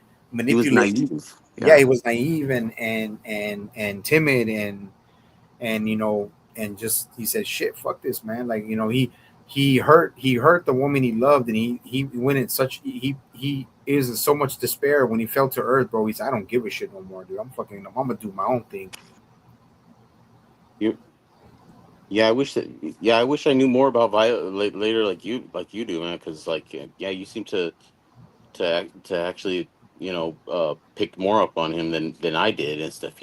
he was manipulated. naive. Yeah, Yeah, he was naive and timid and and just he said shit, fuck this, man. Like he hurt the woman he loved, and he went in such he is in so much despair when he fell to earth, bro. He said, I don't give a shit no more, dude. I'm gonna do my own thing. you. Yeah, I wish I knew more about later, like you do, man. Because yeah, you seem to actually pick more up on him than I did and stuff.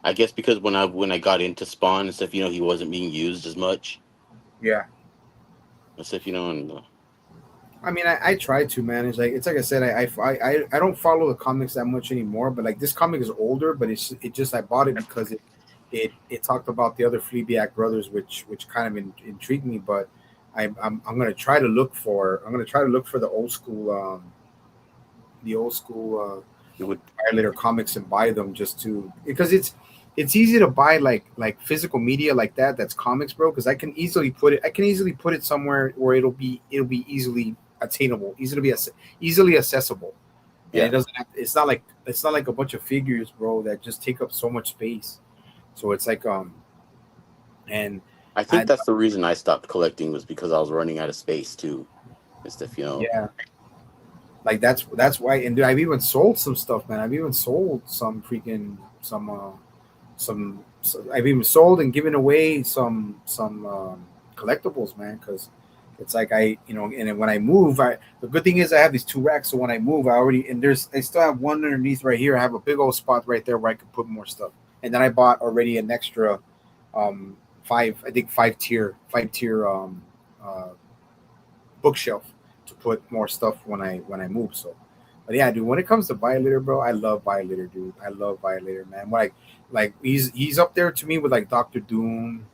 I guess because when I got into Spawn and stuff, he wasn't being used as much Yeah. and stuff. And I mean, I try to manage. It's like I said, I don't follow the comics that much anymore. But like this comic is older, but it just I bought it because it talked about the other Fleabag brothers, which kind of intrigued me. But I'm gonna try to look for the old school it would. Violator comics and buy them just to because it's easy to buy like physical media like that's comics, bro. Because I can easily put it somewhere where it'll be easily attainable, easily accessible, and it Yeah, doesn't have, it's not like a bunch of figures, bro, that just take up so much space. So it's like and I think I that's the reason I stopped collecting was because I was running out of space too and stuff. yeah, like that's why. And dude, I've even sold some stuff, man. I've even sold I've even sold and given away some collectibles, man, because it's like and then when I move, the good thing is I have these two racks, so when I move, I still have one underneath right here. I have a big old spot right there where I could put more stuff, and then I bought already an extra um five tier uh bookshelf to put more stuff when I move. So, but yeah, dude, when it comes to Violator, bro, I love Violator, dude. I love Violator, man. Like he's up there to me with like Doctor Doom,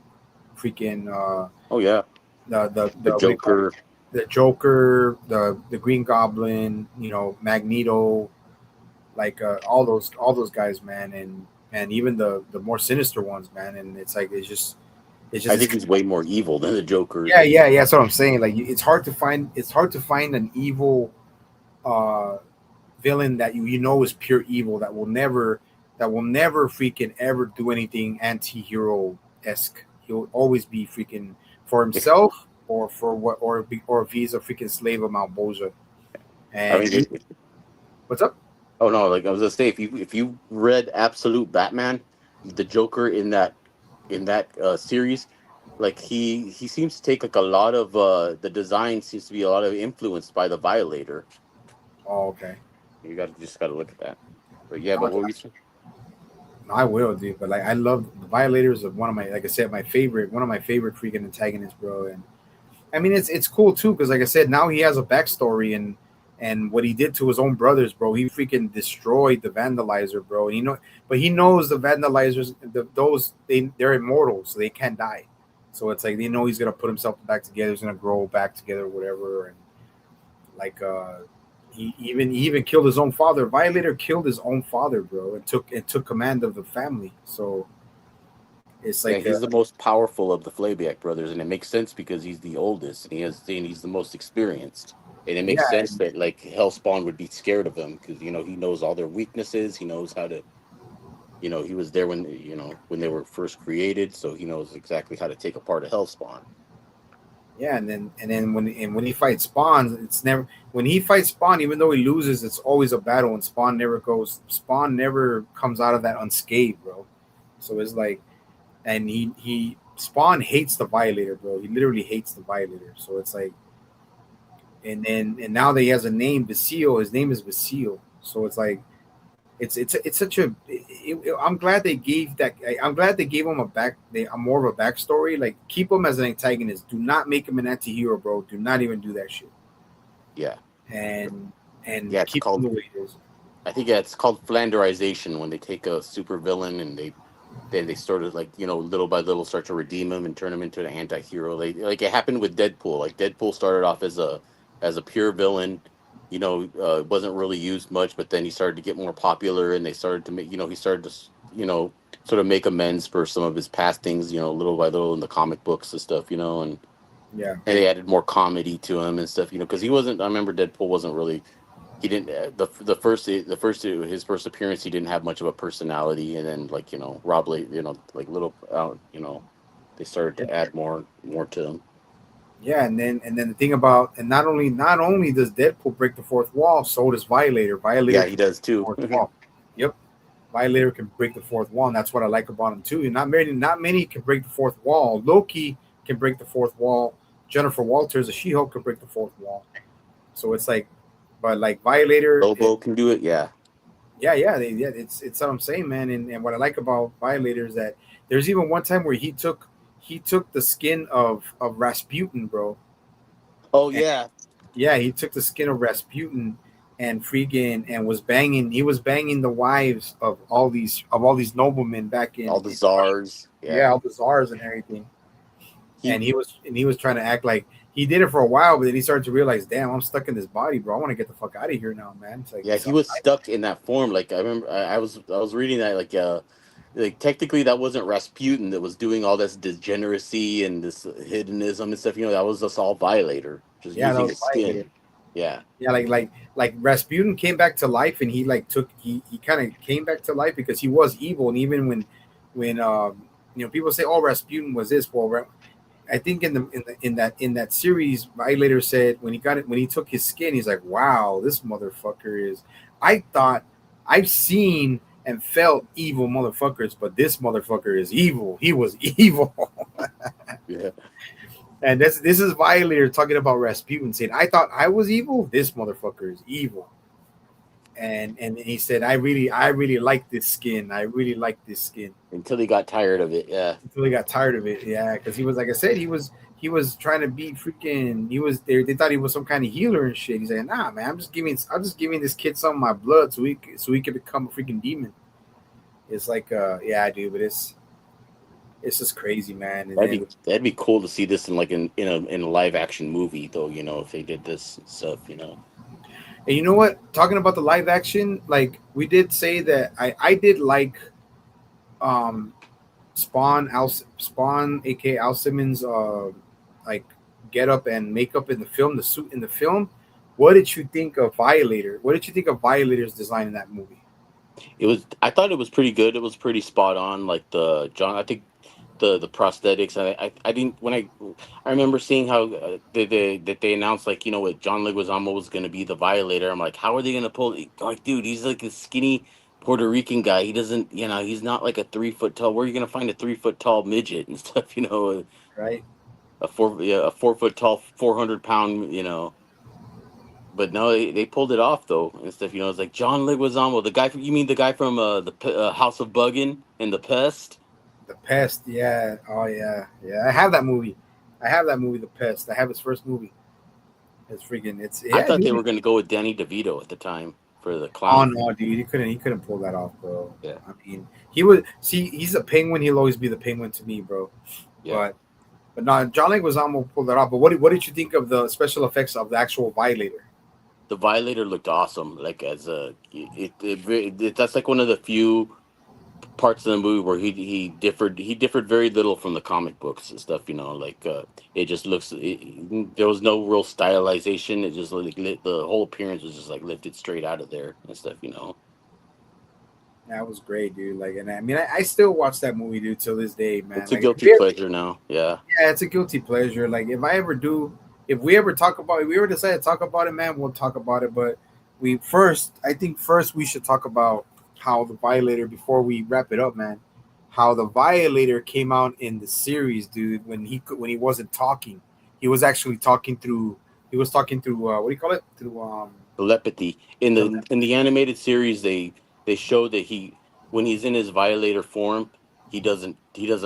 freaking Oh yeah, the what do you call it? Joker. The Joker, the Green Goblin, Magneto, like all those guys, man, and even the more sinister ones, man. And it's like I it's think he's way more evil than the Joker. yeah, yeah, yeah. That's what I'm saying. Like it's hard to find an evil uh villain that you know is pure evil that will never freaking ever do anything anti-hero esque. He'll always be freaking for himself or for what or if he's a freaking slave of Mount Boza. I And mean, what's up? oh no, like I was gonna say, if you read Absolute Batman, the Joker in that series, like he seems to take like a lot of the design seems to be a lot of influenced by the Violator. Oh, okay. You got just got to look at that. But yeah, but I'll, what were you saying? I will, dude. But like, I love the Violators of one of my, like I said, my favorite, one of my favorite freaking antagonists, bro. And I mean, it's cool too because, like I said, now he has a backstory and what he did to his own brothers, bro. He freaking destroyed the Vandalizer, bro. And but he knows the Vandalizers, those they're immortal, so they can't die. So it's like they know he's gonna put himself back together. He's gonna grow back together, whatever. And like, he even killed his own father. Violator killed his own father, bro, and took command of the family. So it's Yeah, like, he's the most powerful of the Flabiac brothers, and it makes sense because he's the oldest and he's the most experienced. And it yeah, makes sense that like Hellspawn would be scared of him because he knows all their weaknesses. He knows how to he was there when when they were first created, so he knows exactly how to take apart a Hellspawn. yeah, and then when he fights Spawn, it's never when he fights Spawn, even though he loses, it's always a battle, and Spawn never comes out of that unscathed, bro. So it's like, and he Spawn hates the Violator, bro. He literally hates the Violator. So it's like, and now that he has a name, Basile. His name is Basile. So it's like, it's such I'm glad they gave that. I'm glad they gave him a more of a backstory. Like, keep him as an antagonist. Do not make him an anti-hero, bro. Do not even do that shit. Yeah, And yeah. It's keep him called the way he is. I think yeah, it's called Flanderization when they take a super villain and they sort of like little by little start to redeem him and turn him into an anti-hero. Like it happened with Deadpool. Like Deadpool started off as a pure villain, wasn't really used much, but then he started to get more popular and they started to make he started to sort of make amends for some of his past things, little by little in the comic books and stuff, Yeah, and they added more comedy to him and stuff, because he wasn't. I remember Deadpool wasn't really. He didn't the first his first appearance. He didn't have much of a personality, and then like Rob, like little, they started yeah, to add more to him. yeah. And then the thing about, and not only does Deadpool break the fourth wall, so does Violator. Violator Yeah, he can break does the too. fourth wall. Yep. Violator can break the fourth wall, and that's what I like about him too. And not many can break the fourth wall. Loki can break the fourth wall. Jennifer Walters, a She-Hulk, can break the fourth wall. So it's like, but like Violator, Lobo can do it. Yeah. yeah, yeah. It's what I'm saying, man. And what I like about Violator is that there's even one time where he took the skin of Rasputin, bro. Oh And yeah, yeah, he took the skin of Rasputin and freaking and was banging. He was banging the wives of all these noblemen back all in, the in czars. yeah, Yeah. all the czars and everything. He And he was trying to act like he did it for a while, but then he started to realize, damn, I'm stuck in this body, bro. I want to get the fuck out of here now, man. It's like Yeah, he was stuck in that form. Like I remember, I was reading that like technically that wasn't Rasputin that was doing all this degeneracy and this hedonism and stuff. That was just all Violator, just yeah, that using was his Violator. skin. Yeah, Yeah, like Rasputin came back to life, and he kind of came back to life because he was evil, and even when people say, "Oh, Rasputin was this," well, I think in that series, Violator said when he took his skin, he's like, "Wow, this motherfucker is." I thought I've seen and felt evil motherfuckers, but this motherfucker is evil. He was evil. yeah, And this is Violator talking about Rasputin saying, "I thought I was evil. This motherfucker is evil." And he said, "I really like this skin. I really like this skin." until he got tired of it. Yeah, Until he got tired of it, yeah, because he was, like I said, he was trying to be freaking. He was there. They thought he was some kind of healer and shit. He's like, "Nah, man, I'm just giving this kid some of my blood so he could become a freaking demon." It's like, yeah, dude, but it's just crazy, man. And then that'd be cool to see this in like in a live action movie though. If they did this stuff. And you know what? Talking about the live action, like we did say that I did like um Spawn, aka Al Simmons, like get up and makeup in the film, the suit in the film. What did you think of Violator? What did you think of Violator's design in that movie? I thought it was pretty good. It was pretty spot on. Like the John, I think the prosthetics. I didn't when I remember seeing how they announced like what John Leguizamo was going to be the Violator. I'm like, how are they going to pull? Like, dude, he's like a skinny Puerto Rican guy. He doesn't, he's not like a 3 foot tall. Where are you going to find a 3 foot tall midget and stuff? Right? A 4 foot tall, 400 pound. but no, they pulled it off though and stuff. You know, it's like John Leguizamo, the guy from, you mean the guy from House of Buggin and The Pest? The Pest, yeah. Oh yeah, yeah. I have that movie. I have that movie, The Pest. I have his first movie. It's freaking. It's I yeah, thought they dude. were going to go with Danny DeVito at the time for the Oh clown. no, dude. He couldn't pull that off, bro. Yeah, I mean, he would see. He's a penguin. He'll always be the penguin to me, bro. yeah. But no, John Leguizamo pulled that off. But what did you think of the special effects of the actual Violator? The Violator looked awesome. Like as a that's like one of the few parts of the movie where he differed very little from the comic books and stuff. You know, like it just there was no real stylization. It just like the whole appearance was just like lifted straight out of there and stuff. You know, That was great, dude. Like, and I mean, I still watch that movie, dude, till this day, man. it's a Like, guilty pleasure now. Yeah, yeah, it's a guilty pleasure. Like, if we ever talk about, if we ever decide to talk about it, man, we'll talk about it. But I think first we should talk about how the Violator, before we wrap it up, man, how the Violator came out in the series, dude. When he wasn't talking, he was actually talking through. He was talking through what do you call it? Through telepathy in tele- the animated series. They show that when he's in his Violator form, he doesn't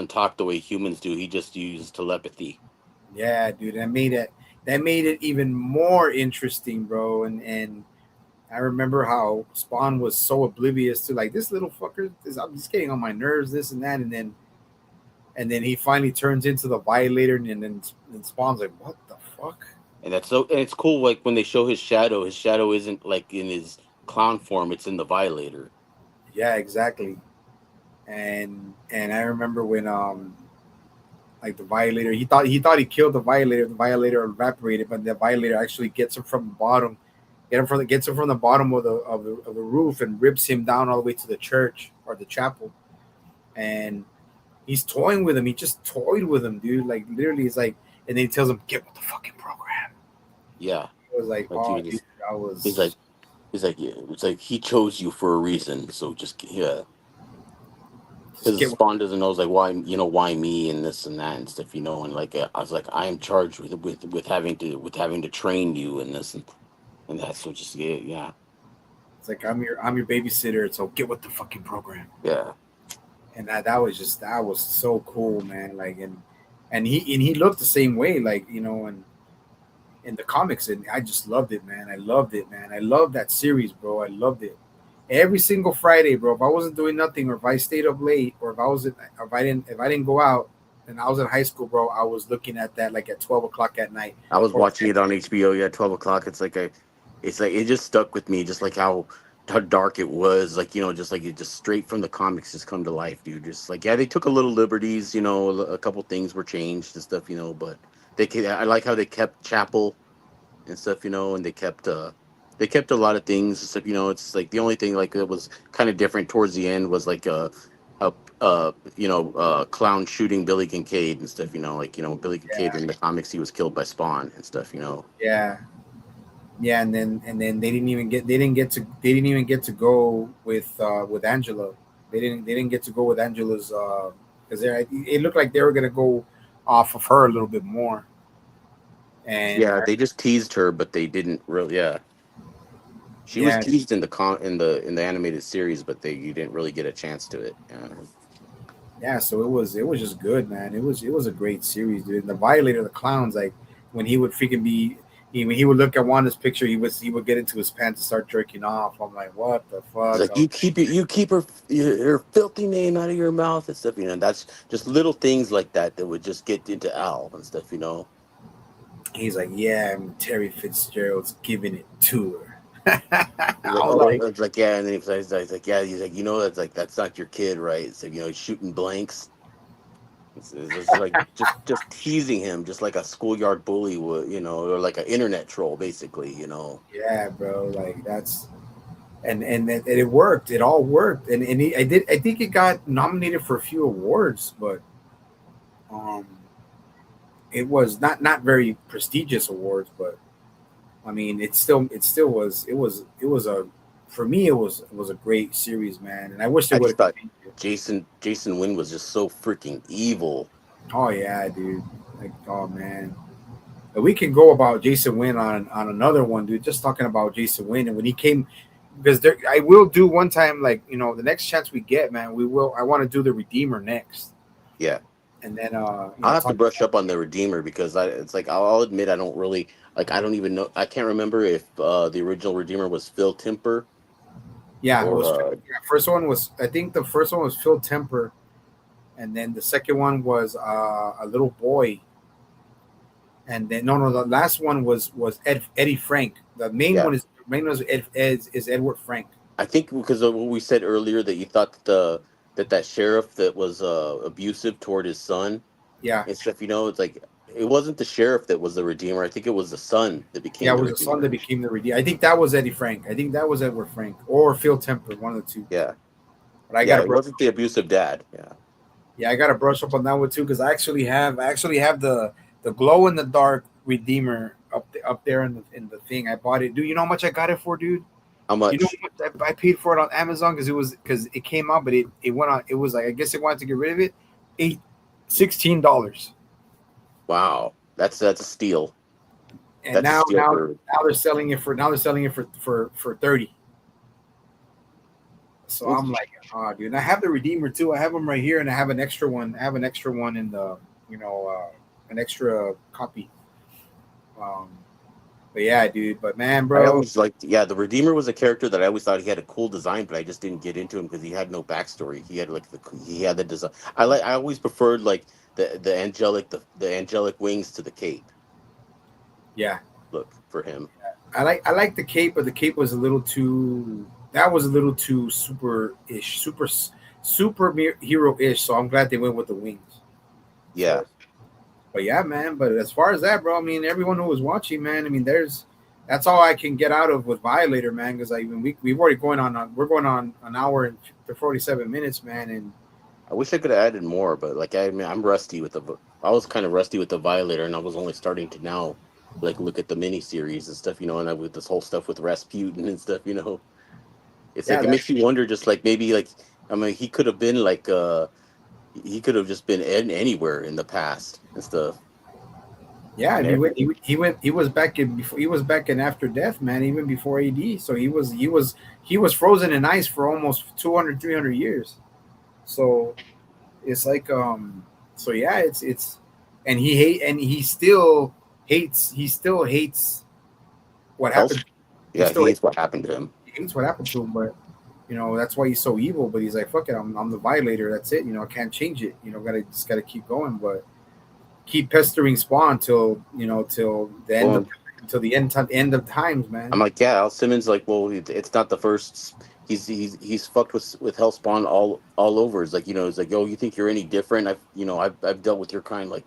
talk the way humans do. He just uses telepathy. yeah, dude. That made it even more interesting, bro. And I remember how Spawn was so oblivious to like this little fucker. I'm just getting on my nerves, this and that, and then he finally turns into the Violator, and Spawn's like, "What the fuck?" And it's cool. Like when they show his shadow, isn't like in his clown form; it's in the Violator. Yeah, exactly. And I remember when like the Violator, he thought he killed the Violator. The Violator evaporated, but the Violator actually gets him from the bottom, gets him from the bottom of the roof and rips him down all the way to the church or the chapel, and he's toying with him. He just toyed with him, dude. Like literally, he's like, and then he tells him, "Get with the fucking program." Yeah, It was like, like oh, dude, I he's like was yeah, it's like he chose you for a reason. So just yeah, just because get. Spawn doesn't know, it's like, why me and this and that and stuff. And like I was like, I am charged with having to train you and this and that. So just yeah, It's like I'm your babysitter, so get with the fucking program. yeah. And that was so cool, man. Like and he looked the same way, like and in the comics, and I just loved it, man. I loved it, man. I loved that series, bro. I loved it. Every single Friday, bro. If I wasn't doing nothing, or if I stayed up late, or if I didn't go out, and I was in high school, bro, I was looking at that like at 12 o'clock at night, I was or watching it on HBO. Yeah, 12 o'clock. It's like it just stuck with me, just like how dark it was. Like just like it just straight from the comics, just come to life, dude. Just like, yeah, they took a little liberties. A couple things were changed and stuff. But I like how they kept Chapel and stuff. And they kept a lot of things and stuff. It's like the only thing like that was kind of different towards the end was like a clown shooting Billy Kincaid and stuff. Like Billy Kincaid yeah, in the comics, he was killed by Spawn and stuff. yeah. Yeah, and then they didn't get to go with Angela. They didn't get to go with Angela's because it looked like they were gonna go off of her a little bit more. And Yeah, they just teased her, but they didn't really. Yeah, she was yeah, teased in the animated series, but you didn't really get a chance to it. Yeah. yeah. So it was just good, man. It was a great series, dude. And the Violator, the clowns, like when he would freaking when he would look at Wanda's picture, he would get into his pants and start jerking off. I'm like, what the It's fuck? like you keep her filthy name out of your mouth and stuff. That's just little things like that would just get into Al and stuff. He's like, yeah, Terry Fitzgerald's giving it to her. He's like, I was oh, like, it's like, yeah, and then he's like, yeah, he's like, that's not your kid, right? It's like, he's shooting blanks. It's just like just teasing him, just like a schoolyard bully would, or like an internet troll, basically. yeah, bro, like and it worked. It all worked, and I think it got nominated for a few awards, but um, it was not very prestigious awards, but I mean, it still was a for me it was a great series, man, and I wish they I would just have thought continued. Jason Wynn was just so freaking evil. Oh yeah, dude, like oh man, But we can go about Jason Wynn on another one, dude. Just talking about Jason Wynn and when he came, because there, I will do one time, like the next chance we get, man. We will. I want to do the Redeemer next, Yeah, and then I'll have to talk. brush up on the Redeemer because it's like I'll admit I don't really like. I don't even know. I can't remember if the original Redeemer was Phil Timper Yeah, it or was. Yeah, first one was. I think the first one was Phil Temper, and then the second one was a little boy, and then no, the last one was Eddie Frank. The main yeah. one is main one is Edward Frank. I think because of what we said earlier that you thought that that sheriff that was abusive toward his son Yeah, and stuff. It's like it wasn't the sheriff that was the Redeemer. I think it was the son that yeah, became it the was the son Redeemer. that became the Redeemer. I think that was Eddie Frank. I think that was Edward Frank or Phil Temper, one of the two. Yeah, But I got yeah. to It wasn't the abusive dad. Yeah. yeah, I got to brush up on that one too because I actually have the glow in the dark Redeemer up there in the thing. I bought it, dude. You know how much I got it for, dude? How You know much? how much I paid for it on Amazon because it came out, but it went on. It was like I guess it wanted to get rid of it. Eight $16, Wow, that's a steal. and That's a now steal now for. now they're selling it for 30. So I'm like, oh, dude. And I have the Redeemer too. I have them right here, and I have an extra one. I have an extra one in the an extra copy. Um, but yeah, dude. But man, I bro. always liked, yeah, the Redeemer was a character that I always thought he had a cool design, but I just didn't get into him because he had no backstory. He had like he had the design. I always preferred like the angelic wings to the cape Yeah, look for him. I like the cape, but the cape was a little too. That was a little too super-ish, hero-ish. So I'm glad they went with the wings. Yeah, So, but yeah, man. But as far as that, bro, I mean, everyone who was watching, man. I mean, that's all I can get out of with Violator, man. Because I mean, we've already we're going on an hour and 47 minutes, man. And I wish I could have added more, but like I mean, I'm rusty with I was kind of rusty with the Violator, and I was only starting to now like look at the miniseries and stuff, and with this whole stuff with Rasputin and stuff. It's yeah, like it that makes you wonder, just like maybe like I mean, he could have been like he could have just been anywhere in the past and stuff. yeah. And And he was back in before he was back in after death, man. Even before AD, so he was frozen in ice for almost 200 300 years. So it's like so yeah, it's and he still hates what happened. else, He yeah, still he hates, hates what happened to him. he hates what happened to him, but that's why he's so evil. But he's like, fuck it, I'm the violator. That's it. I can't change it. Gotta keep going, but keep pestering Spawn till the end of Well, end of times, I'm man. like, yeah, Al Simmons, like, well, it's not the first. He's fucked with Hellspawn all over. It's like it's like, oh, you think you're any different? I've dealt with your kind like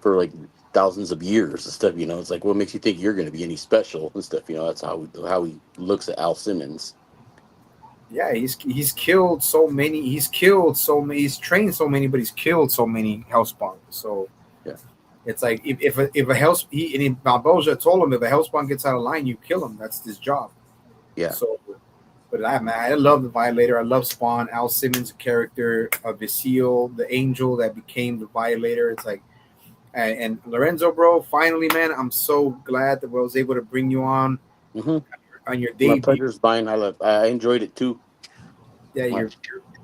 for like thousands of years and stuff. It's like, what makes you think you're going to be any special and stuff? That's how he looks at Al Simmons. Yeah, he's killed so many. He's killed so many. He's trained so many, but he's killed so many Hellspawn. So Yeah, it's like if a Hellspawn, Balboa told him if a Hellspawn gets out of line, you kill him. That's his job. yeah. So, but I love the Violator. I love Spawn. Al Simmons' character of Visil, the angel that became the Violator. It's like, and Lorenzo, bro. Finally, man, I'm so glad that I was able to bring you hmm on your My debut. pleasure's mine. I enjoyed it too. Yeah, My,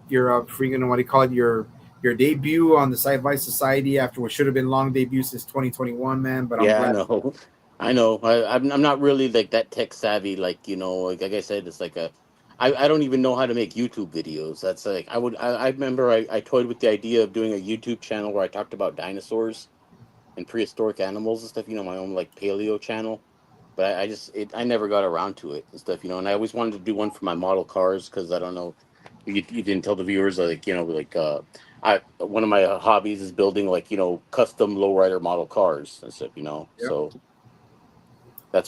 your freaking what do you call it? Your debut on the Sci-Fi Society after what should have been long debut since 2021, man. But I'm yeah, I glad. know. I know. I'm not really like that tech savvy. Like I said, it's like I don't even know how to make YouTube videos. That's like I remember I toyed with the idea of doing a YouTube channel where I talked about dinosaurs and prehistoric animals and stuff. My own like paleo channel. But I never got around to it and stuff. And I always wanted to do one for my model cars because I don't know. You didn't tell the viewers like I one of my hobbies is building like custom lowrider model cars and stuff. Yeah, So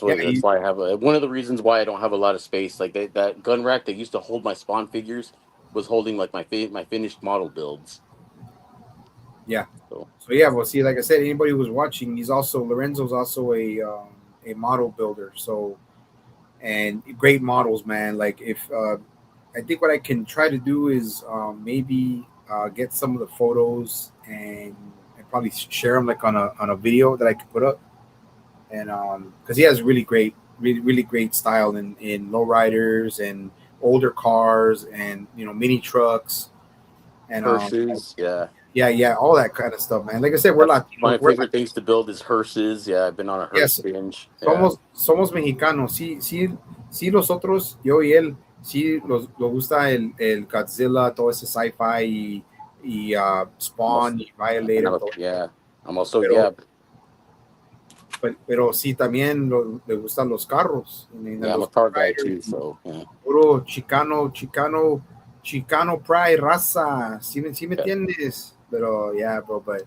yeah, that's why I have one of the reasons why I don't have a lot of space. Like that gun rack that used to hold my Spawn figures was holding like my finished model builds. yeah. So So yeah, well, see, like I said, anybody who's watching, Lorenzo's also a model builder. So and great models, man. Like if I think what I can try to do is maybe get some of the photos and probably share them like on a video that I could put up. and because he has really great style in lowriders and older cars and mini trucks and Hearses, yeah. yeah, all that kind of stuff, man. Like I said, we're That's Latinos. my We're favorite things to build is hearses. Yeah, I've been on a hearse yes, binge. Yeah. somos mexicanos. Sí, sí, sí, nosotros, yo y él, sí, nos gusta el Godzilla, todo ese sci-fi y I'm also, Spawn y Violator, todo eso. yeah. I'm also, Pero, yeah, pero sí, también le gustan los carros, yeah, I'm a los car guy riders, too. So, yeah. puro Chicano Pride, raza. Sí me Yeah. entiendes? Pero, yeah, bro, but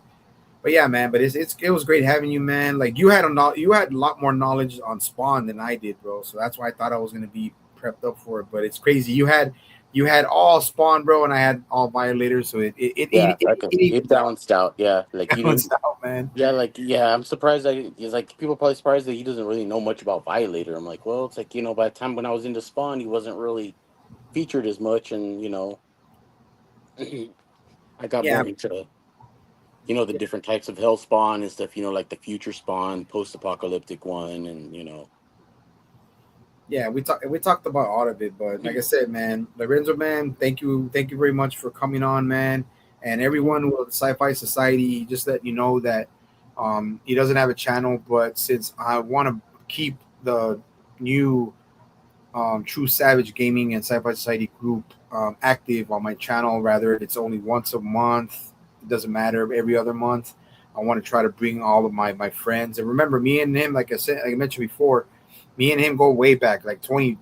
yeah, man. But it was great having you, man. Like you had a lot more knowledge on Spawn than I did, bro. So that's why I thought I was gonna be prepped up for it. But it's crazy. You had all Spawn, bro, and I had all Violators. So Yeah, it it evens out. balanced out. Yeah, like you didn't. Balanced out, man. Yeah, like yeah, I'm surprised that he's like people are probably surprised that he doesn't really know much about Violator. I'm like, well, it's like by the time when I was into Spawn, he wasn't really featured as much, and I got Yeah, more into the different types of Hell Spawn and stuff. Like the Future Spawn, post-apocalyptic one, and yeah. We talked about all of it, but like I said, man, Lorenzo, man, thank you very much for coming on, man, and everyone with Sci-Fi Society. Just let you know that he doesn't have a channel, but since I want to keep the new True Savage Gaming and Sci-Fi Society group active on my channel, rather it's only once a month. It doesn't matter every other month. I want to try to bring all of my friends. And remember, me and him, like I mentioned before, me and him go way back, like 20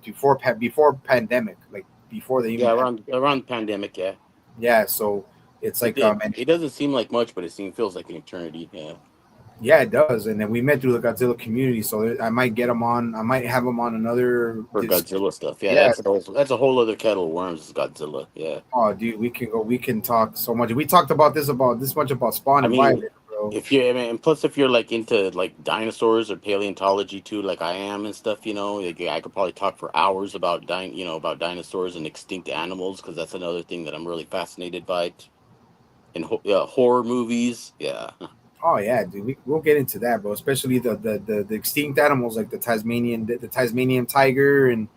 before pandemic, like before the even yeah, around the pandemic, yeah, yeah. So it's it like did. and It doesn't seem like much, but feels like an eternity. Yeah, yeah, it does. And then we met through the Godzilla community, so I might get him on. I might have him on another. for Godzilla stuff. Yeah, Yeah. that's a whole other kettle of worms. Is Godzilla. Yeah. Oh, dude, we can go. We can talk so much. We talked about this much about Spawn I and mean, Violator, bro. I mean, and plus if you're like into like dinosaurs or paleontology too, like I am and stuff, like, I could probably talk for hours about about dinosaurs and extinct animals because that's another thing that I'm really fascinated by. And horror movies, yeah, Oh yeah, dude. We'll get into that, bro. Especially the extinct animals like the Tasmanian tiger and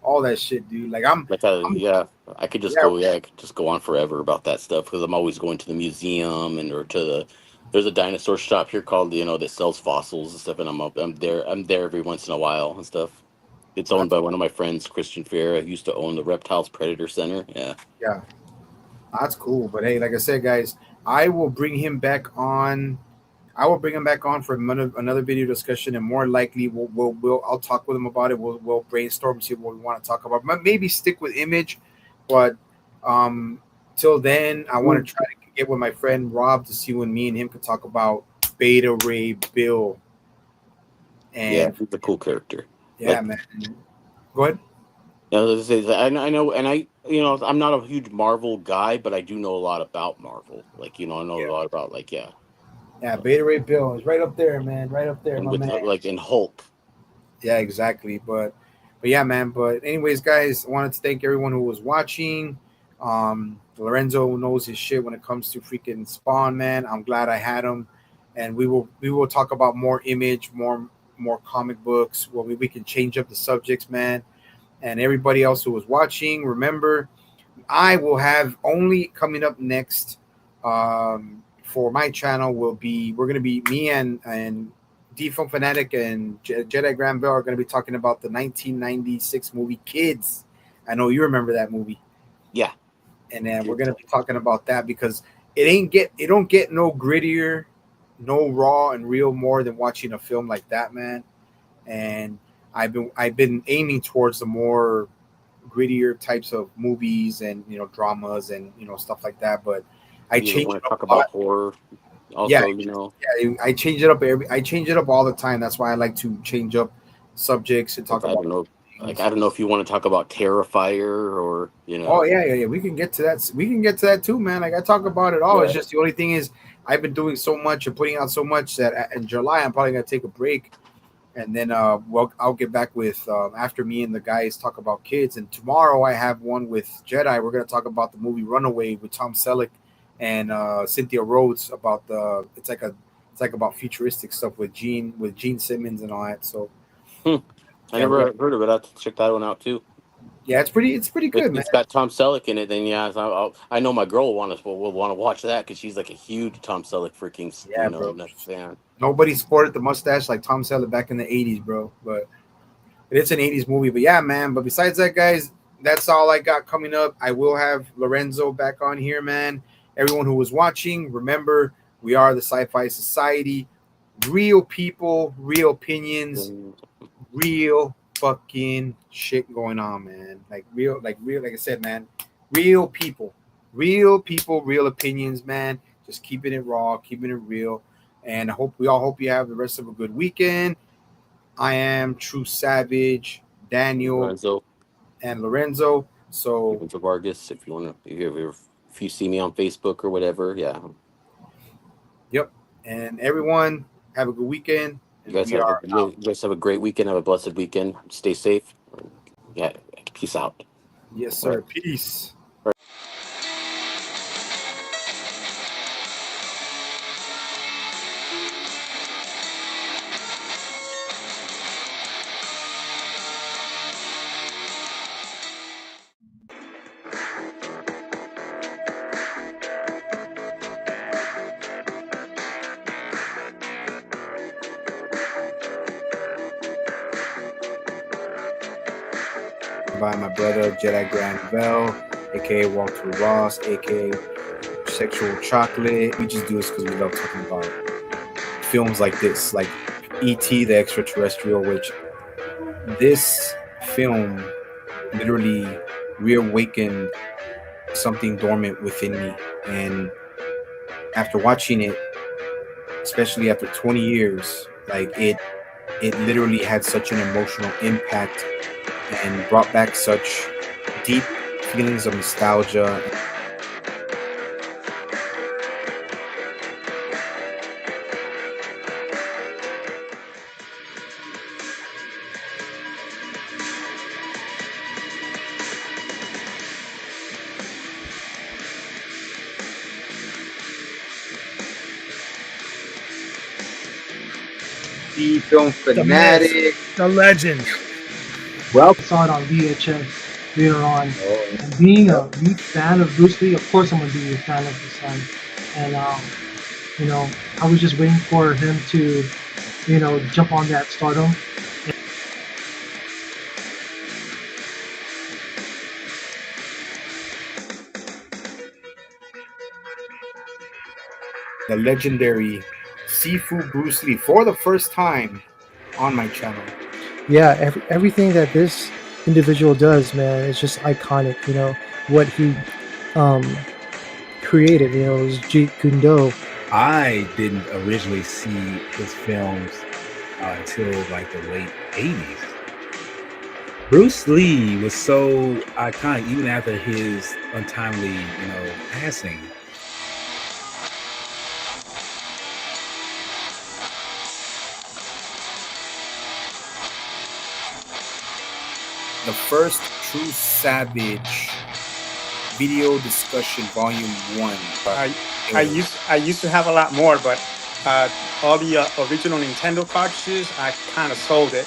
all that shit, dude. Like like I'm yeah, I could just yeah. go, I could just go on forever about that stuff because I'm always going to the museum or to the. There's a dinosaur shop here called that sells fossils and stuff, and I'm there every once in a while and stuff. It's owned That's by one of my friends, Christian Ferreira, who used to own the Reptiles Predator Center. Yeah. yeah, that's cool. But hey, like I said, guys, I will bring him back on. I will bring him back on for another video discussion, and more likely I'll talk with him about it. We'll brainstorm, see what we want to talk about. Maybe stick with image, but um, till then, I want Mm. to try to get with my friend Rob to see when me and him could talk about Beta Ray Bill. Yeah, And he's a cool character. yeah, Like, man, go ahead. I know, and I'm not a huge Marvel guy, but I do know a lot about Marvel. Like, I know a Yeah, lot about, like, yeah, yeah, Beta Ray Bill is right up there, man, right up there, and my with man. like in Hulk. Yeah, exactly. But yeah, man. But anyways, guys, I wanted to thank everyone who was watching. Lorenzo knows his shit when it comes to freaking Spawn, man. I'm glad I had him, and we will talk about more image, more comic books. Well, we can change up the subjects, man. And everybody else who was watching, remember, I will have only coming up next for my channel will be we're gonna be me and Default Fanatic and Jedi Granville are gonna be talking about the 1996 movie Kids. I know you remember that movie, Yeah, and then we're gonna be talking about that because it don't get no grittier, no raw and real more than watching a film like that, man. And I've been aiming towards the more grittier types of movies and dramas and stuff like that. But I you change want it to up talk a lot. about horror, Yeah, also, I change it up I change it up all the time. That's why I like to change up subjects and like talk about things. I don't know if you want to talk about Terrifier or Oh yeah. We can get to that. We can get to that too, man. Like I talk about it all. It's yeah, just the only thing is I've been doing so much and putting out so much that in July I'm probably gonna take a break and then I'll get back with after me and the guys talk about kids. And tomorrow I have one with Jedi. We're gonna talk about the movie Runaway with Tom Selleck and Cynthia Rhodes about the It's like about futuristic stuff with Gene Simmons and all that. So Hmm. I yeah, we got never heard of it. I have to check that one out too. yeah, it's pretty If good, man. it's got Tom Selleck in it, then yeah, I know my girl will want to watch that because she's like a huge Tom Selleck freaking Yeah, bro. fan. Nobody sported the mustache like Tom Selleck back in the '80s, bro. But it's an '80s movie. But yeah, man. But besides that, guys, that's all I got coming up. I will have Lorenzo back on here, man. Everyone who was watching, remember we are the Sci-Fi Society. Real people, real opinions, Mm, real fucking shit going on, man. Like I said, man. Real people, real opinions, man. Just keeping it raw, keeping it real. And we all hope you have the rest of a good weekend. I am True Savage, Daniel, Lorenzo, and Lorenzo. So, Lorenzo Vargas. If you want to, if you see me on Facebook or whatever, yeah. yep. And everyone, have a good weekend. And we are out. You guys have a great weekend. Have a blessed weekend. Stay safe. Yeah. Peace out. Yes, All right. sir. Peace. By my brother Jedi Granville, aka Walter Ross, aka Sexual Chocolate. We just do this because we love talking about films like this, like E.T. the Extraterrestrial, which this film literally reawakened something dormant within me. And after watching it, especially after 20 years, like it literally had such an emotional impact and brought back such deep feelings of nostalgia. The film The myth, fanatic. the legend. Well, Saw it on VHS later on. oh, And being a huge fan of Bruce Lee, of course I'm gonna be a fan of his son. And I was just waiting for him to, jump on that stardom. the legendary Sifu Bruce Lee for the first time on my channel. Yeah, everything that this individual does, man, is just iconic. What he um, created. Is Jeet Kune Do. I didn't originally see his films until like the late 80s. Bruce Lee was so iconic even after his untimely, passing. The first True Savage video discussion, volume 1. I used to have a lot more, but all the original Nintendo cartridges, I kind of sold it.